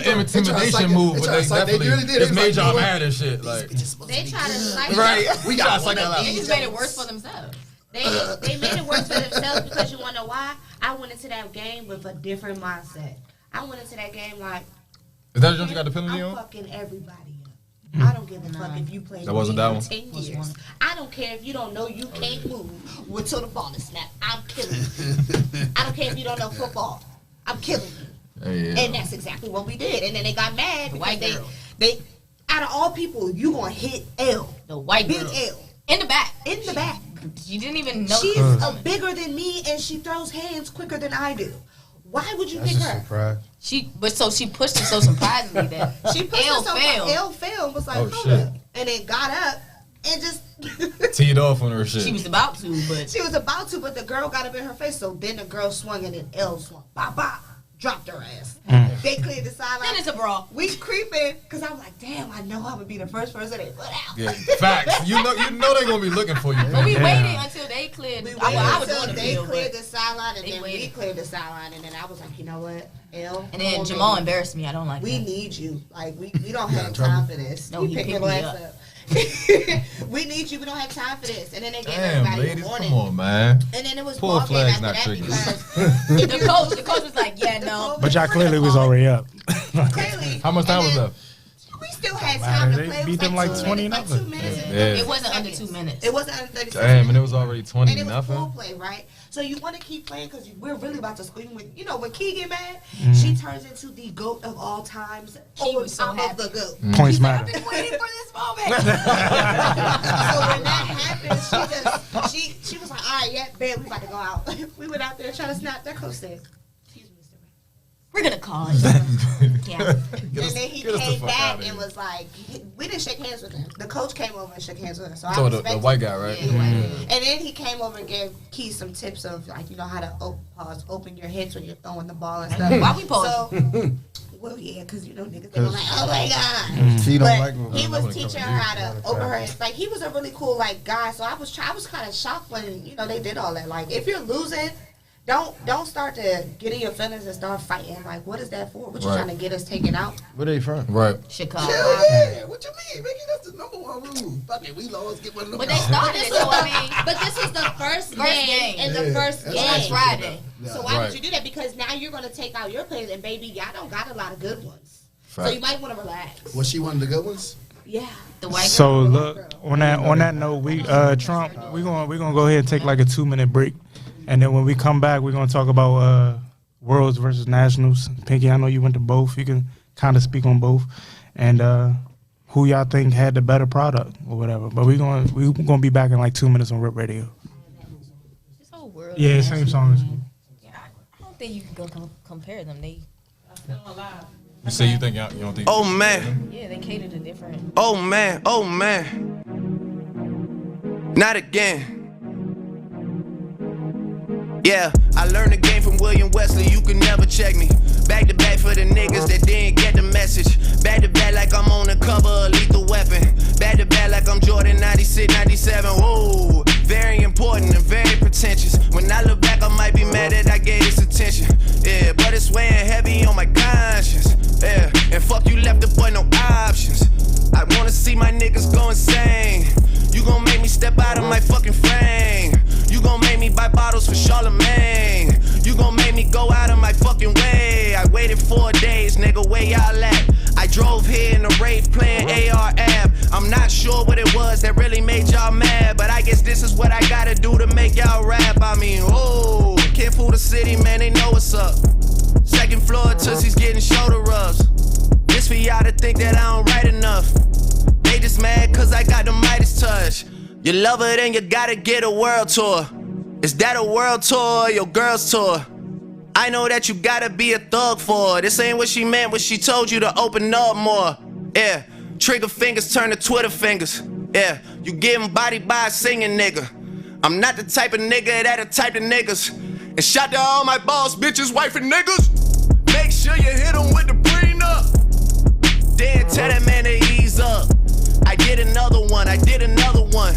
intimidation move, but they definitely just made y'all mad and shit. Like, they try to like right? We got like that. They just made it worse for themselves. They made it worse for themselves because you want to know why? I went into that game with a different mindset. I went into that game like, Is that the joint you got the penalty I'm on? fucking everybody up. I don't give a fuck if you play That wasn't that one? for 10 years. I don't care if you don't know you can't move until the ball is snapped. I'm killing you. I don't care if you don't know football. I'm killing you. Yeah. And that's exactly what we did. And then they got mad The because white girl. they out of all people, you gonna hit L. The white Big girl. L. In the back. In the back. You didn't even know. She's bigger than me and she throws hands quicker than I do. Why would you That's pick a her? surprise. She pushed it so surprisingly that She pushed L herself fell. up. L fell and was like, Oh, hold shit. up. And then got up and just Teed off on her shit. She was about to, but she was about to, but the girl got up in her face. So then the girl swung and then L swung. Bop bop. dropped her ass. They cleared the sideline. Then it's a brawl. We creeping because I'm like, damn, I know I would be the first person they put out. Yeah, facts. You know they gonna be looking for you. But we Yeah. waited until they cleared. We I was waited on until the they field, cleared but the sideline, and they then we waited. cleared the sideline, and then I was like, you know what, L. and then come on, Jamal baby. embarrassed me. I don't like We that. need you. Like we don't have time for this. No, You he pick picked your me ass up. up. We need you. We don't have time for this. And then they gave Damn, everybody ladies, a warning. come on, man. And then it was Pull ball game flags, after not that triggers. because The coach was like, yeah, no. But y'all clearly was already up. clearly. How much time was left? We still had time to They play. It beat was them like 2 20 minutes, nothing. like 2 minutes. Yeah. It wasn't under 2 minutes. It wasn't under 30 Damn, and it seconds. was already 20 And it was full nothing. play, right? So you want to keep playing because we're really about to scream with, when Key get mad, Mm-hmm. she turns into the GOAT of all times. She was so top happy. of the GOAT. Points She's like, matter. I've been waiting for this moment. So when that happened, she was like, all right, yeah, babe, we about to go out. We went out there trying to snap. That coach said, excuse me, Mr. Man. We're gonna call it. Yeah. And then he get us the came fuck back outta and here. was like, we didn't shake hands with him. The coach came over and shook hands with him. So So I the respect white him. guy, right? Yeah, And then he came over and gave Key some tips of like, how to open your hips when you're throwing the ball and stuff. Why we pause? So, well, yeah, because niggas they were like, oh my god. She don't But like me. he was when it teaching comes her to how to open her hips. Like he was a really cool guy. So I was kind of shocked when they did all that. Like if you're losing, don't start to get in your feelings and start fighting. Like what is that for? What you Right. trying to get us taken out? Where they from? Right. Chicago. Hell yeah. What you mean, Mickey? That's the number one rule. Fuck it, we lost. Get one of them. But they started it, so I mean, But this was the first First game game. and the first that's game. last Friday. So why Right. would you do that? Because now you're gonna take out your players, and baby, y'all don't got a lot of good ones. So Fact. you might want to relax. Was she one of the good ones? Yeah. The white So girl. look, on that note, we Trump, we're gonna go ahead and take like a 2-minute break, and then when we come back, we're gonna talk about Worlds versus Nationals. Pinky, I know you went to both. You can kind of speak on both, and who y'all think had the better product or whatever. But we're gonna be back in like 2 minutes on Rip Radio. This whole world. Yeah, same song as me. Yeah, I don't think you can compare them. They, You say you think you don't think? Oh man, yeah, they cater to different. oh man, oh man. Not again. Yeah, I learned the game from William Wesley, you can never check me. Back to back for the niggas that didn't get the message. Back to back like I'm on the cover of Lethal Weapon. Back to back like I'm Jordan 96, 97. Whoa, very important and very pretentious. When I look back, I might be mad that I gave this attention. Yeah, but it's weighing heavy on my conscience. Yeah, and fuck you left the boy no options. I wanna see my niggas go insane. You gon' make me step out of my fucking frame. You gon' make me buy bottles for Charlemagne. You gon' make me go out of my fucking way. I waited 4 days, nigga, where y'all at? I drove here in a Wraith playing AR-AB. I'm not sure what it was that really made y'all mad, but I guess this is what I gotta do to make y'all rap. I mean, oh, can't fool the city, man, they know what's up. Second floor, Tootsie's getting shoulder rubs. This for y'all to think that I don't write enough. They just mad cause I got the Midas touch. You love her, then you gotta get a world tour. Is that a world tour or your girl's tour? I know that you gotta be a thug for her. This ain't what she meant when she told you to open up more. Yeah, trigger fingers turn to Twitter fingers. Yeah, you getting bodied by a singing nigga. I'm not the type of nigga that'll type of niggas. And shout to all my boss bitches, wife and niggas. Make sure you hit them with the prenup. Then tell that man to ease up. I did another one, I did another one.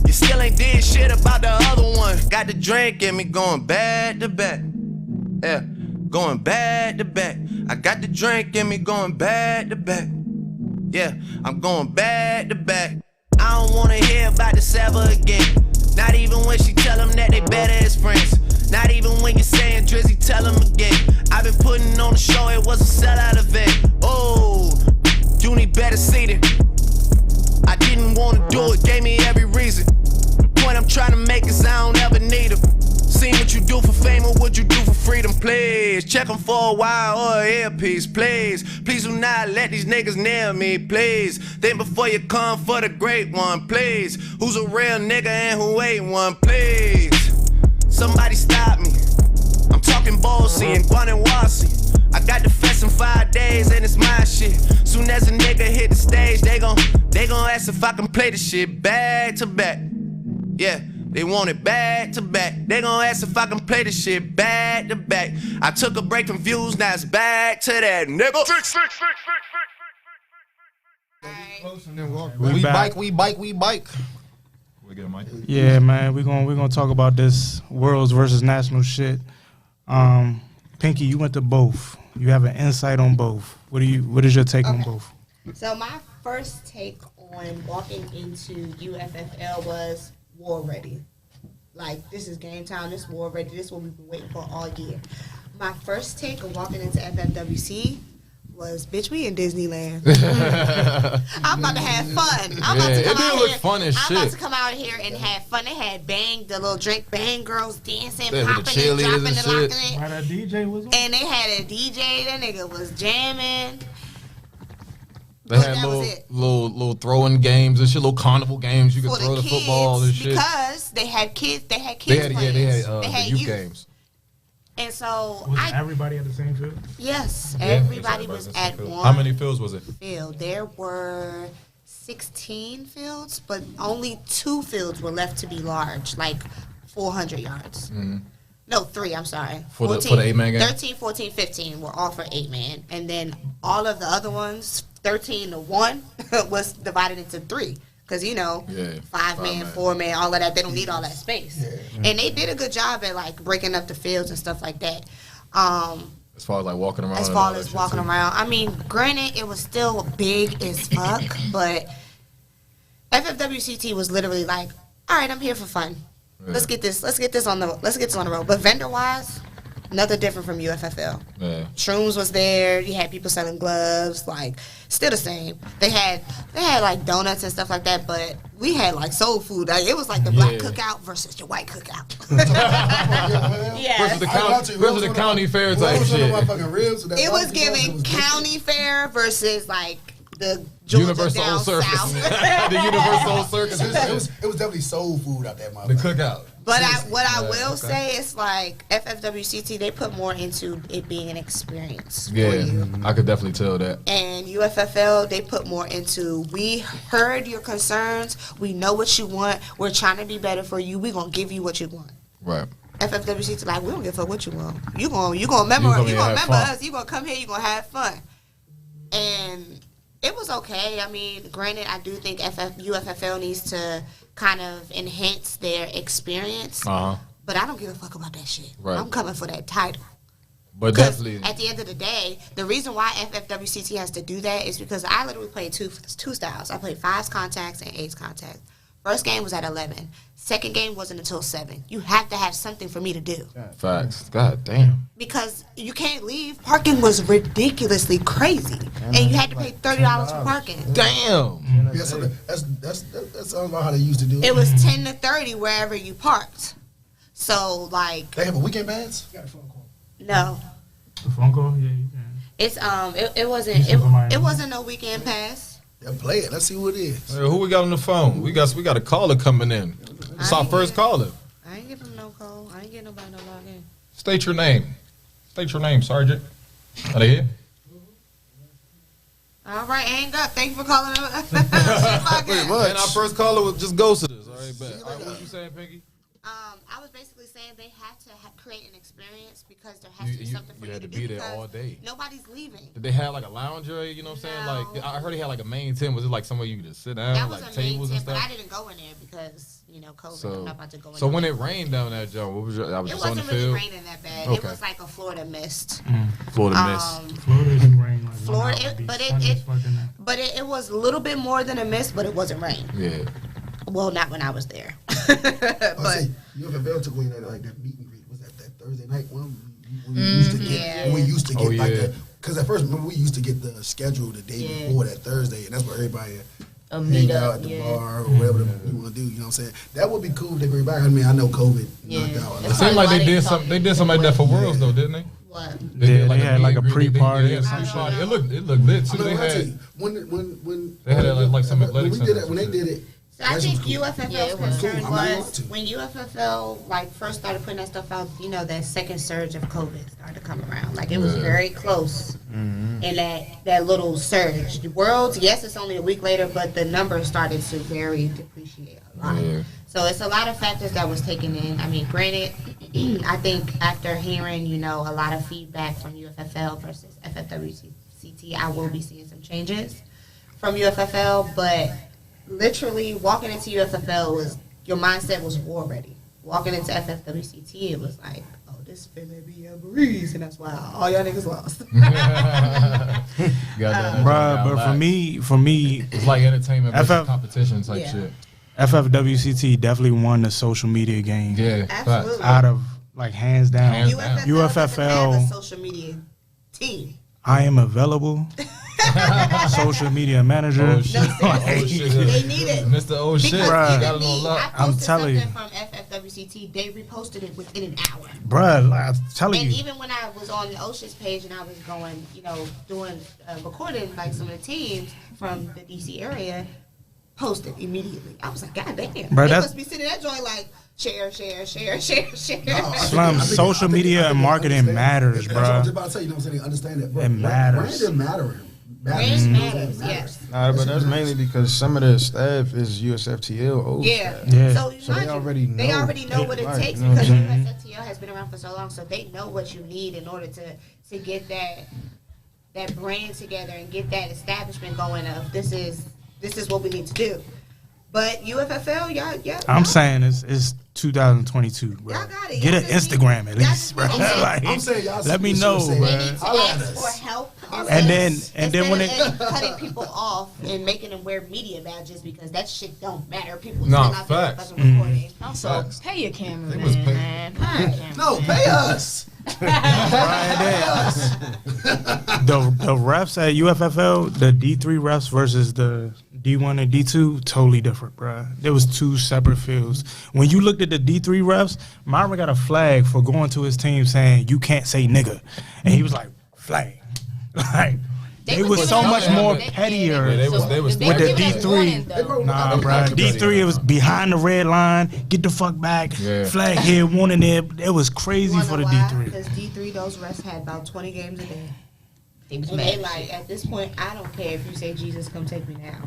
You still ain't did shit about the other one. Got the drink in me going back to back. Yeah, going back to back. I got the drink in me going back to back. Yeah, I'm going back to back. I don't wanna hear about this ever again. Not even when she tell them that they better as friends. Not even when you're saying Drizzy, tell them again. I've been putting on the show, it was a sellout event. Oh, you need better seating. I didn't wanna do it, gave me every reason. The point I'm trying to make is I don't ever need them. Seen what you do for fame or what you do for freedom, please. Check them for a while or an earpiece, please. Please do not let these niggas near me, please. Think before you come for the great one, please. Who's a real nigga and who ain't one, please. Somebody stop me. I'm talking Bossy and Guanawasi. I got the fest in 5 days and it's my shit. Soon as a nigga hit the stage, they gon' ask if I can play the shit back to back. Yeah, They want it back to back. They gon' ask if I can play this shit back to back. I took a break from views, now it's back to that nigga. We back. bike. We get a mic. Yeah, man, we're gonna talk about this worlds versus national shit. Pinky, you went to both. You have an insight on both. What is your take on both? So my first take on walking into UFFL was war ready. Like, this is game time, this war ready, this is what we've been waiting for all year. My first take of walking into FFWC was, bitch, we in Disneyland. I'm about to have fun. I'm about to come out look here. fun as I'm shit. about to come out here and have fun. They had the little drink bang girls dancing, They had the popping and cheerleaders dropping and and locking shit. it. Why that DJ was on? And they had a DJ. That nigga was jamming. They But had that was it. little throwing games and shit, little carnival games. You could For throw the the kids, football and shit. because they had kids. They had They kids. had players. the youth games. And so Was everybody at the same field? yes, everybody was at one. How many fields was it? field. There were 16 fields, but only 2 fields were left to be large, like 400 yards. No, 3, I'm sorry. For the 8-man game? 13, 14, 15 were all for 8-man. And then all of the other ones, 13 to 1, was divided into 3. Because, you know, Yeah, 5-man, 4-man, all of that, they don't need all that space. And they did a good job at, like, breaking up the fields and stuff like that. As far as like walking around. As and all far that as shit, walking too. around. I mean, granted, it was still big as fuck, but FFWCT was literally like, all right, I'm here for fun. Let's get this on the road. But vendor wise, nothing different from UFFL. Yeah. Shrooms was there. You had people selling gloves, like still the same. They had like donuts and stuff like that, but we had like soul food. Like, it was like the black Yeah. cookout versus your white cookout. Versus the county fair type shit. It was giving county fair versus like the Georgia Universal down Circus. south. The Universal Circus. It was definitely soul food out there, The motherfucker. cookout. But what I will say is, like, FFWCT, they put more into it being an experience for Yeah, you. I could definitely tell that. And UFFL, they put more into, we heard your concerns, we know what you want, we're trying to be better for you, we're going to give you what you want. Right. FFWCT, like, we don't give a fuck what you want. You gonna remember come here and have fun. us. You gonna come here, you gonna have fun. And it was okay. I mean, granted, I do think UFFL needs to kind of enhance their experience. Uh huh. But I don't give a fuck about that shit. Right. I'm coming for that title. But Because definitely. at the end of the day, the reason why FFWCT has to do that is because I literally played two styles. I played 5s contacts and 8s contacts. First game was at 11. Second game wasn't until 7. You have to have something for me to do. Facts. God damn. Because you can't leave. Parking was ridiculously crazy. And you had to pay $30 for parking. Damn. Yeah, so that's how they used to do it. It was 10 to 30 wherever you parked. So, like, They have a weekend pass? no. The phone call? Yeah, you can. It's it You wasn't said somebody- it wasn't no weekend pass. Yeah, play it. Let's see who it is. Hey, who we got on the phone? We got a caller coming in. It's our first caller. I ain't giving him no call. I ain't getting nobody no login. State your name. State your name, Sergeant. Are they here? All right, hang up. Thank you for calling. Pretty much. And our first caller was just ghosted us. All right, bet. All right, what you saying, Pinky? I was basically saying they have to create an experience because there has to be something for you you had to to do be there because all day. nobody's leaving. Did they have like a lounge area? You know what I'm saying? No. Like I heard he had like a main tent. Was it like somewhere you could just sit down, That was like a main tables and tent, but stuff? I didn't go in there because, you know, COVID. I'm So, not about to go in so there. when it rained down that joint, what was your? I was It just on the wasn't really field. raining that bad. It Okay. was like a Florida mist. Florida mist. Florida is rain like Florida, one hour, be but sunny as fuck in there. it was a little bit more than a mist, but it wasn't rain. Yeah. Well, not when I was there. I but say, UFFL took away that meet and greet. Was that Thursday night one? We used to get, yeah. we used to get Oh, like yeah. that. Because at first, remember, we used to get the schedule the day Yeah. before that Thursday, and that's where everybody A hang meetup, out at the yeah. bar or whatever you want to do. You know what I'm saying? That would be cool if they bring back. I mean, I know COVID Yeah. knocked out. a It's lot. It seemed like why they they did talk something. They did something like that for Worlds though, didn't they? what? Yeah, did they had a like a meet and greet. pre-party They or did some a shit. pre-party. It looked lit too. I They mean, I tell had. you, when They had like some when athletic we did centers it, when they and did shit. it. So I that think was cool. UFFL's Yeah, it was concern cool. I'm not was going to. when UFFL like first started putting that stuff out, you know, that second surge of COVID started to come around. Like it was Yeah. very close in that little surge. The Worlds, yes, it's only a week later, but the numbers started to very depreciate a lot. Yeah. So it's a lot of factors that was taken in. I mean, granted, I think after hearing, a lot of feedback from UFFL versus FFWCT, I will be seeing some changes from UFFL. But literally, walking into UFFL your mindset was war ready. Walking into FFWCT, it was like, oh, this finna be a breeze, and that's why all y'all niggas lost. Bruh, but for me, it's like entertainment versus competition type shit. FFWCT definitely won the social media game. Yeah, absolutely. Out of hands down. UFFL doesn't have a social media team. I am available. Social media manager. Oh, shit. They need it. Mr. Oh shit. I'm telling you. From FFWCT, they reposted it within an hour. Bruh, I'm telling you. And even when I was on the OSHA's page and I was going, doing recording some of the teams from the DC area, posted immediately. I was like, God damn. Bruh, they must be sitting that joint like, share. Slim, social media and marketing matters, bro. I was just about to say, they understand that. It matters. Brand matters. Brand matters, yes. Nah, but that's mainly because some of the staff is USFTL old staff. Yeah. So they already know. They already know what it takes because USFTL has been around for so long, so they know what you need in order to get that brand together and get that establishment going of this is what we need to do. But UFFL, y'all. I'm saying it's 2022, bro. Y'all got it. Get an Instagram at least, bro. I'm saying y'all let me know, bro. They need to ask for help. And then when it cutting people off and making them wear media badges because that shit don't matter. People nah, still out there facts. fucking recording. Also, pay your cameraman, man. No, pay us. The refs at UFFL, the D3 refs versus the D1 and D2, totally different, bro. There was two separate fields. When you looked at the D3 refs, Myron got a flag for going to his team saying, you can't say nigga. And he was like, flag. Like, they was so much more pettier with the D3. Nah, bro. D3, it was behind the red line, get the fuck back, flag here, one in there. It was crazy for the D3. Because D3, those refs had about 20 games a day. And they like, at this point, I don't care if you say, Jesus, come take me now.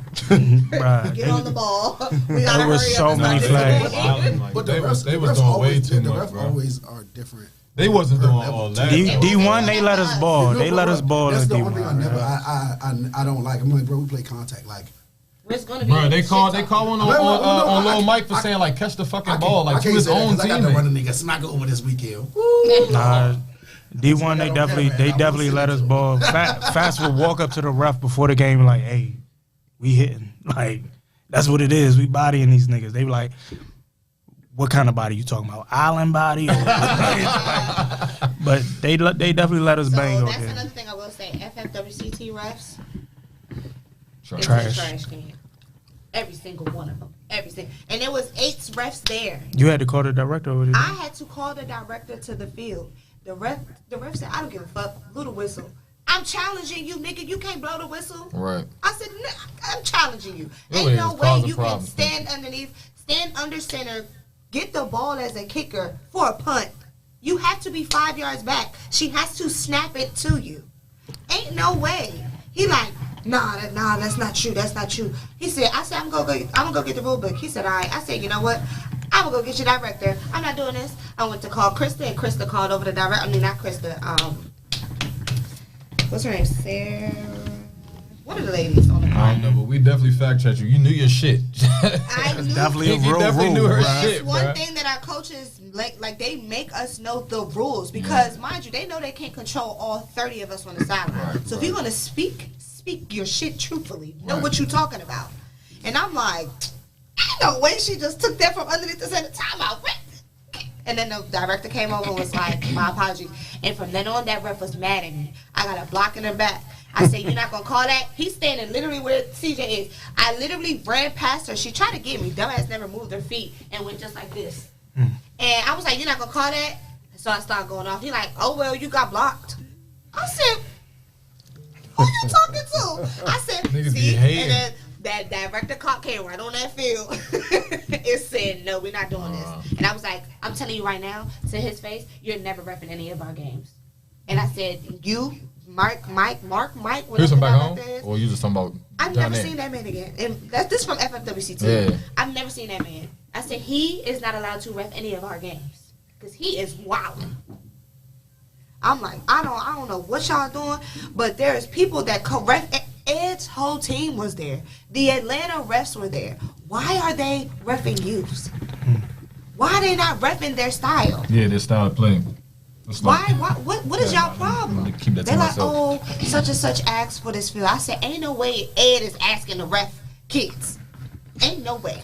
Get on the ball. We gotta there was hurry so up. many flags. But the refs doing way too much, refs bro. always are different. They wasn't doing all that. D1, they let us ball. They let us ball That's in the one thing D1. I don't like. I'm like, bro, we play contact. Like, It's gonna be bro, they called one on Lil Mike for saying like catch the fucking ball like to his own I got to run team. a nigga smack over this weekend. Nah, D1, they definitely let us ball. Fast would walk up to the ref before the game like, hey, we hitting. Like, that's what it is. We bodying these niggas. They be like, what kind of body you talking about? Island body? But they definitely let us bang. That's another thing I will say. FFWCT refs, Trash. Trash can. Every single one of them. And there was 8 refs there. You had to call the director over there? I had to call the director to the field. The ref said, I don't give a fuck. Blow the whistle. I'm challenging you, nigga. You can't blow the whistle. Right. I said, I'm challenging you. It Ain't no is way causing you can problems. stand under center, get the ball as a kicker for a punt. You have to be 5 yards back. She has to snap it to you. Ain't no way. He like, nah, that's not true. That's not true. He said, I'm gonna go get the rule book. He said, all right. I said, you know what? I'm gonna go get your director. I'm not doing this. I went to call Krista, and Krista called over the director. I mean, not Krista. What's her name? Sarah. What are the ladies on the call? I don't know, but we definitely fact checked you. You knew your shit. I knew. Definitely a You real definitely rule, knew her bruh. shit, One bruh. thing that our coaches like they make us know the rules because mind you, they know they can't control all 30 of us on the sideline. Right, so if you're gonna speak your shit truthfully. Know what you're talking about. And I'm like, ain't no way she just took that from underneath the center timeout. And then the director came over and was like, my apologies. And from then on, that ref was mad at me. I got a block in her back. I said, you're not going to call that? He's standing literally where CJ is. I literally ran past her. She tried to get me. Dumbass never moved her feet and went just like this. And I was like, you're not going to call that? So I started going off. He like, oh, well, you got blocked. I said, who you talking to? I said, Niggas be see? hating. And then that director cop came right on that field. It said, no, we're not doing this. And I was like, I'm telling you right now, to his face, you're never repping any of our games. And I said, you, Mike, Here's some back home? Or you just talking about I've down never there? seen that man again. And that's this from FFWCT. Yeah. I've never seen that man. I said, he is not allowed to ref any of our games because he is wild. I'm like, I don't know what y'all doing, but there's people that ref. Ed's whole team was there. The Atlanta refs were there. Why are they reffing youths? Why are they not reffing their style? Yeah, their style of play. Why? What is y'all problem? Keep that to They're like, myself. oh, such and such asked for this field. I said, ain't no way Ed is asking to ref kids. Ain't no way.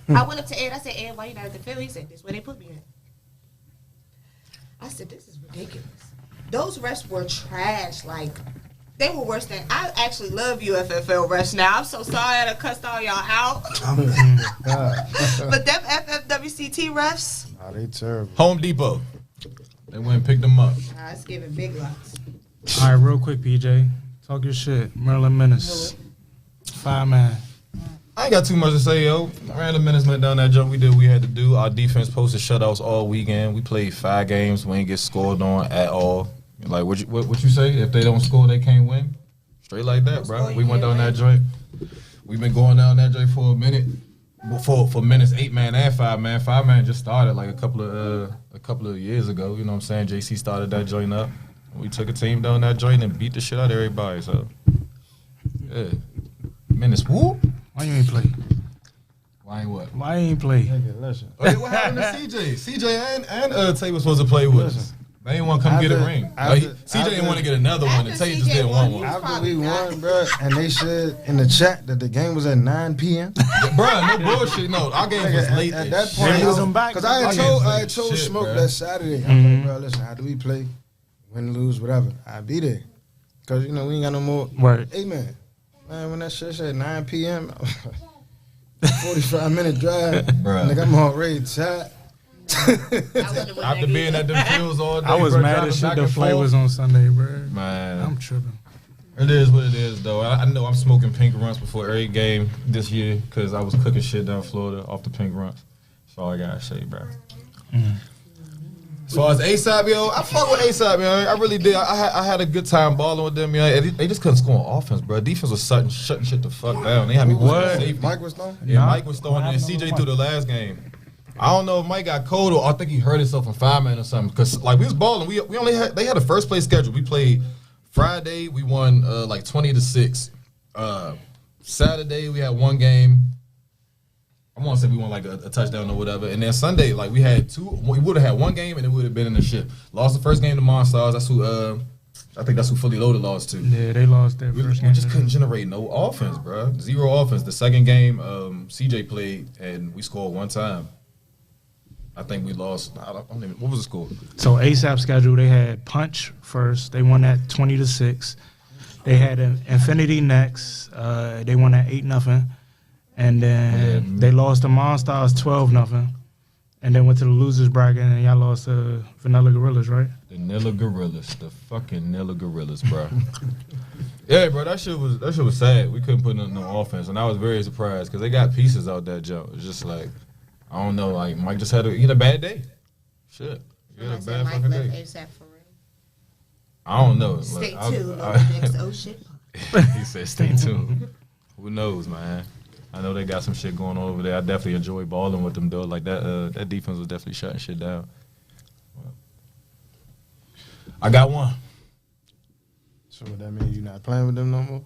I went up to Ed. I said, Ed, why you not at the field? He said, this is where they put me at. I said, this is ridiculous. Those refs were trash. Like, they were worse than. I actually love UFFL refs now. I'm so sorry I cussed all y'all out. But them FFWCT refs, Nah, they terrible. Home Depot. They went and picked them up. it's giving big lots. All right, real quick, PJ. Talk your shit. Maryland Menace. 5-man. I ain't got too much to say, yo. Random minutes went down that jump. We did what we had to do. Our defense posted shutouts all weekend. We played 5 games. We ain't get scored on at all. Like, what you say? If they don't score, they can't win? Straight like that, bro. We went down that joint. We've been going down that joint for a minute. For minutes, 8-man and 5-man. 5-man just started like a couple of years ago. You know what I'm saying? JC started that joint up. We took a team down that joint and beat the shit out of everybody. So, yeah. Minutes, whoop. Why you ain't play? Why ain't what? Why you ain't play? Nigga, listen. Oh, yeah, what happened to CJ? CJ and Tay was supposed to play with us. They didn't want to come get a ring. CJ didn't want to get another one, and Tay just didn't want one. After we won, bro, and they said in the chat that the game was at 9 p.m. Bro, no bullshit. No, our game was late. At that point, They was them back. because I had told Shit, Smoke bro. that Saturday, I'm like, bro, listen, how do we play? Win, lose, whatever. I'll be there. Because, you know, we ain't got no more. Right. Hey, man, when that shit said 9 p.m., 45-minute drive, Bruh. nigga, I'm already tired. After being at the fields all day, I was bro, mad driving as shit back the and flight forth. was on Sunday, bro. Man, I'm tripping. it is what it is, though. I know I'm smoking pink runs before every game this year because I was cooking shit down Florida off the pink runs. That's all I gotta say, bro. As far as ASAP, yo, I fuck with ASAP, yo. I really did. I had a good time balling with them, yo. They just couldn't score on offense, bro. Defense was shutting shit the fuck down. They had me What? safety. Mike was throwing? Yeah, Nah. Mike was throwing it, and CJ threw the last game. I don't know if Mike got cold or I think he hurt himself in 5-man or something. Cause like we was balling, we only had they had a first place schedule. We played Friday, we won like 20-6. Saturday we had one game. I want to say we won like a touchdown or whatever. And then Sunday, like we had two. We would have had one game and it would have been in the ship. Lost the first game to Monstars. That's who. I think that's who Fully Loaded lost to. Yeah, they lost their We first game. just couldn't generate no offense, bro. Zero offense. The second game, CJ played and we scored one time. I think we lost. I don't even, what was the score? So ASAP schedule, they had Punch first. They won that 20-6. They had Infinity next. They won that 8-0. And then they lost to Monstars 12-0. And then went to the losers bracket and y'all lost to Vanilla Gorillas, right? The Nilla Gorillas. The fucking Nilla Gorillas, bro. Yeah, bro, that shit was sad. We couldn't put no offense, and I was very surprised because they got pieces out that jump. It's just like, I don't know, like Mike just had a bad day. Shit, he had a bad Mike fucking left day. ASAP for real. I don't know. Stay Like, tuned on the next Oh Shit. He said, "Stay tuned." Who knows, man? I know they got some shit going on over there. I definitely enjoy balling with them though. Like that, that defense was definitely shutting shit down. I got one. So what that mean? You not playing with them no more?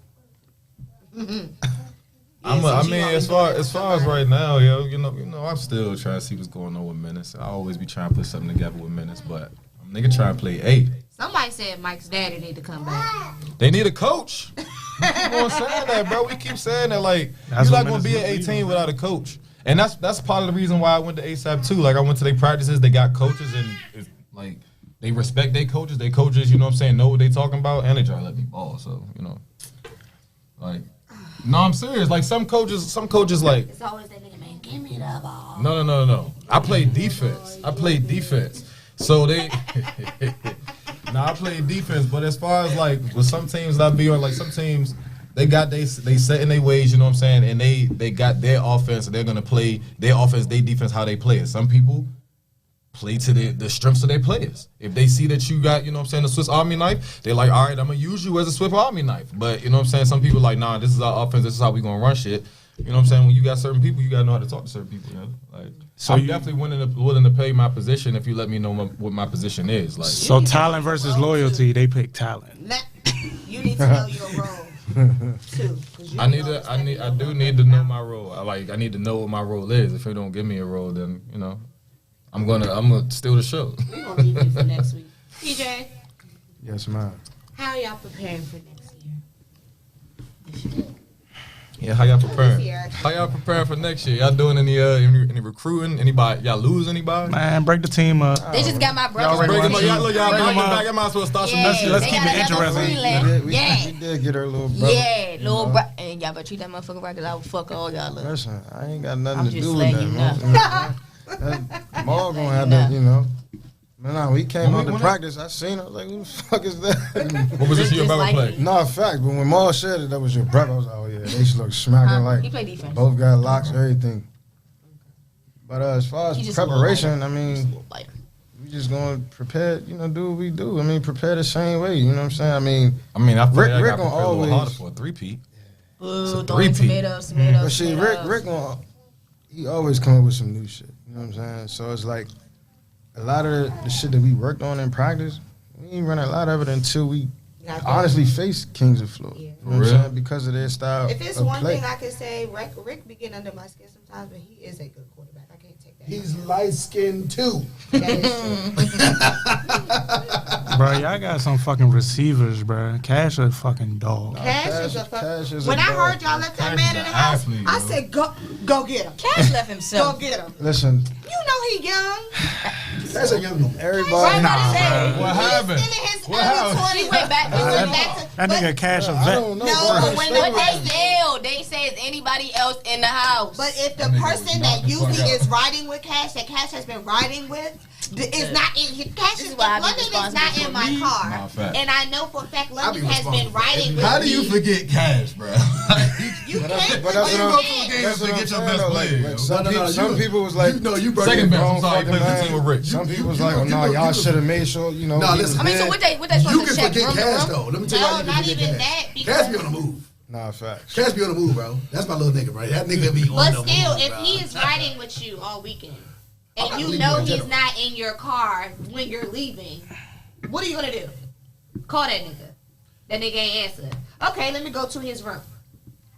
I mean, as far as right now, yo, you know, I'm still trying to see what's going on with Menace. I always be trying to put something together with Menace, but nigga trying to play 8. Somebody said Mike's daddy need to come back. They need a coach. We keep on saying that, bro. We keep saying that, like, That's you're what not gonna be Menace at was 18 without a coach, and that's part of the reason why I went to ASAP too. Like, I went to their practices, they got coaches, and it's, like, they respect their coaches. Their coaches, you know what I'm saying, know what they talking about, and they try to let me ball. So, you know, like, no, I'm serious. Like, some coaches, like. It's always that nigga, man, give me the ball. No. I played defense. So they. I played defense, but as far as like with some teams that I be on, like some teams, they set in their ways, you know what I'm saying, and they got their offense, and they're gonna play their offense, their defense, how they play it. Some people play to the strengths of their players. If they see that you got, you know what I'm saying, a Swiss Army knife, they're like, all right, I'm gonna use you as a Swiss Army knife. But you know what I'm saying, some people like, nah, this is our offense, this is how we gonna run shit. You know what I'm saying? When you got certain people, you gotta know how to talk to certain people. You know? Like, So I'm you- definitely willing to pay my position if you let me know what my position is. Like, So talent versus loyalty, they pick talent. You need to know your role too. 'cause you I know exactly I what do role need you to know have. my role. I need to know what my role is. If they don't give me a role, then you know, I'm gonna steal the show. We gonna leave you for next week. PJ, Yes, ma'am. how are y'all preparing for next year? Yeah, how y'all preparing? This year. How y'all preparing for next year? Y'all doing any recruiting? Anybody? Y'all lose anybody? Man, break the team up. They just got my brother. Y'all Break them up. Break Y'all look, y'all them back up. back. I might as well start some Yeah, messages. Let's they keep got it another interesting. freelance. We Yeah. did get her little brother. Yeah, little know? bro. And y'all better treat that motherfucker right, cause I will fuck all y'all up. Listen, I ain't got nothing I'm to just do with that, letting you man. That Maul gonna have Letting to, you you know. Man, nah, we came When out to we- practice. I seen it. I was like, who the fuck is that? What position your Just brother like play? it. No, fact, but when Maul said it, that was your brother. I was like, oh yeah, they should look smacking He like play defense. both got locks, everything. But as far He as just a little preparation, lighter. I Just a mean, little lighter. we just gonna prepare, you know, do what we do. I mean, prepare the same way. You know what I'm saying? I mean, I mean, I feel Rick- like I Rick got gonna prepared a little always- harder for a three-peat. Boo, It's a throwing three-peat. tomatoes. but see, Rick gonna, he always come up with some new shit. You know what I'm saying? So it's like a lot of the shit that we worked on in practice, we ain't run a lot of it until we Got that. honestly face Kings of Floor. Yeah. You know what I'm Real? saying? Because of their style If it's of one play. thing I can say, Rick be getting under my skin sometimes, but he is a good quarterback. I can't take that. He's light skinned too. That is true. Bro, y'all got some fucking receivers, bro. Cash a fucking dog. Cash is a Cash fuck. is a When I dog. heard y'all left that Cash man is in the an house, athlete, I bro. said, go get him. Cash left Go himself. get him. Listen, You know he young. That's a young one. everybody. Right, Nah, say, bro. What he's happened? still in his What early happened? 20s. He went back. He went back to. That nigga Cash a I vet. don't know. No, bro. but when Stay But with they me. still, they say it's anybody else in the house. But if the That nigga person was that knocked the fuck usually out. is riding with Cash, that Cash has been riding with, is not in Cash This is is why I be London is not responsible in for my me. car, Nah, fact. and I know for a fact I London be has been responsible for riding with How do you me. forget Cash, bro? You But that's can't what I'm- forget. That's what I'm That's what I'm Get your saying, best though. player, yo. Like some, No, people, you- some people was like, you know, you brought Second it best. wrong. I'm sorry, fucking he plays the man. team with Rich. Some people was you like, know, oh you no, know, y'all you should have made sure, you know. Nah, he listen. was I mean, so there. what they supposed You to can check forget room to Cash room? though. Let me tell you No, why you not can forget even Cash. that, because- Cash be on the move. Nah, facts. Cash be on the move, bro. That's my little nigga, right? That nigga be on But the still, move, if bro. he is riding with you all weekend, I'm and not you leaving know in he's general. not in your car when you're leaving, what are you gonna do? Call that nigga. That nigga ain't answer. Okay, let me go to his room.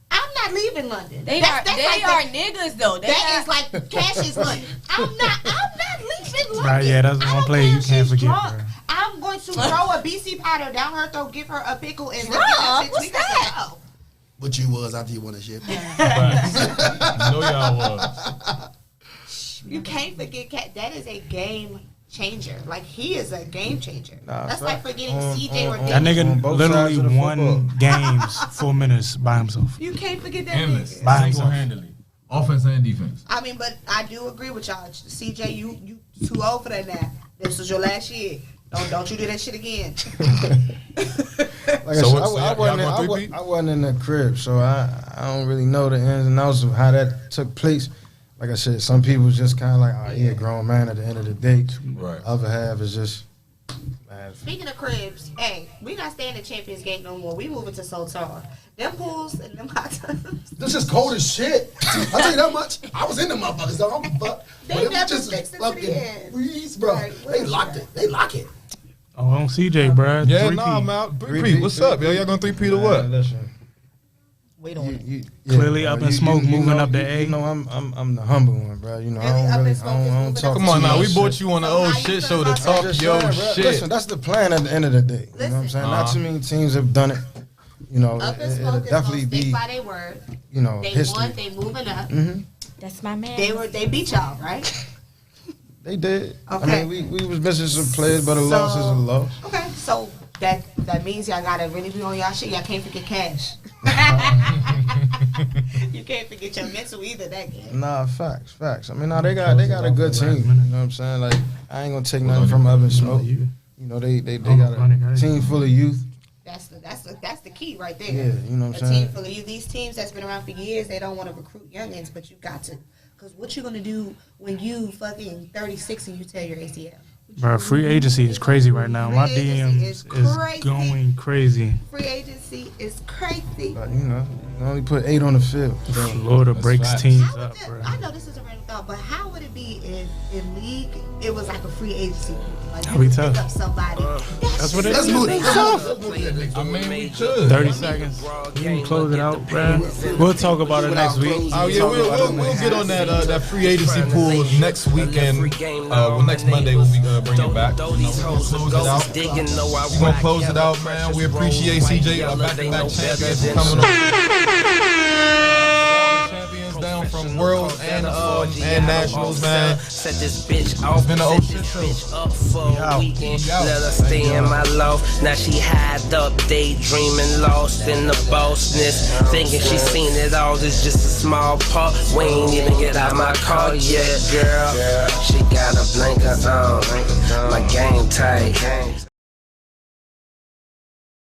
I'm not leaving London. They That's are like niggas though. They That are, is like Cash is London. I'm not leaving London. Right, yeah, that's I one don't play care you if can't she's forget, drunk. bro. I'm going to throw a BC powder down her throat, give her a pickle, and Drunk? What's that? What you was after you won the shit. I know y'all was. You can't forget Cat. That is a game changer. Like he is a game changer. Nah, That's fact. like forgetting On- CJ on- or That on nigga both literally sides of the won football. games 4 minutes by himself. You can't forget that Endless. nigga. By himself. Single-handedly. Offense and defense. I mean, but I do agree with y'all. CJ, you too old for that now. This was your last year. Don't you do that shit again. Like So I what- said, so I y'all wasn't, going I, three-peat? I wasn't in the crib, so I don't really know the ins and outs of how that took place. Like I said, some people just kind of like, oh, he a grown man at the end of the day. Right. Other half is just, man, Speaking of cribs, hey, we not staying at Champions Gate no more. We moving to Sotar. Them pools and them hot tubs. This is cold as shit. I'll tell you that much. I was in the motherfuckers, though. I'm fuck. They But it was never just fixed it to fucking the end. breeze, bro. Right, They locked it. They lock it. Oh, on CJ, bro. Yeah, 3P. nah, man. Three-peat. Three-peat, What's up, yo? Y'all gonna three-peat or what? man, listen. wait on it. Clearly up in smoke, moving know, up the you, A. You know, I'm the humble one, bro. You know, Really? I Up don't in really, smoke I is don't moving talk up Come too on now, much we brought shit. you on the So old how you shit feel show to about that? talk Just your saying, bro. shit. Listen, that's the plan at the end of the day. You know what I'm saying? Not too many teams have done it. You know, Up in it'll smoke is definitely gonna stick be, by their word. you know, They history. won. They moving up. That's my man. They beat y'all, right? They did. Okay. I mean, we was missing some players, but a loss is a loss. Okay, so that means y'all gotta really be on y'all shit. Y'all can't forget Cash. You can't forget your mental either. That game. Nah, facts. I mean, nah, they got a good team. You know what I'm saying? Like, I ain't gonna take nothing from Up and Smoke. You know, they got a team full of youth. That's the key right there. Yeah, you know what I'm A team saying? full of you. These teams that's been around for years, they don't want to recruit youngins, but you got to. Cause what you gonna do when you fucking 36 and you tear your ACL? Bro, free agency is crazy right now. My Free agency DM is is crazy. going crazy. Free agency is crazy. But you know, We only put 8 on the field. Florida breaks facts. teams How would up, this, bro. I know this is a random thought, but how would it be if in league it was like a free agency? Like That'd be you pick tough. up somebody. That's what it Let's is. move it. I mean, we could. 30 seconds. We can close it out, bro. We'll talk about it next week. Oh yeah, we'll get on that free agency pool next weekend. Next Monday we'll be bringing it back. We're gonna close it out, man. We appreciate CJ, back-to-back champions for coming on. Champions down from Worlds and Nationals, man. Set this bitch off. It's been an Set old this shit bitch up for a weekend. We out. Let her stay in my loft. Now she high up, daydreaming, lost in the bossness. Thinking she seen it all, it's just a small part. We ain't even get out my car yet, girl. She got a blanket on, my game tight.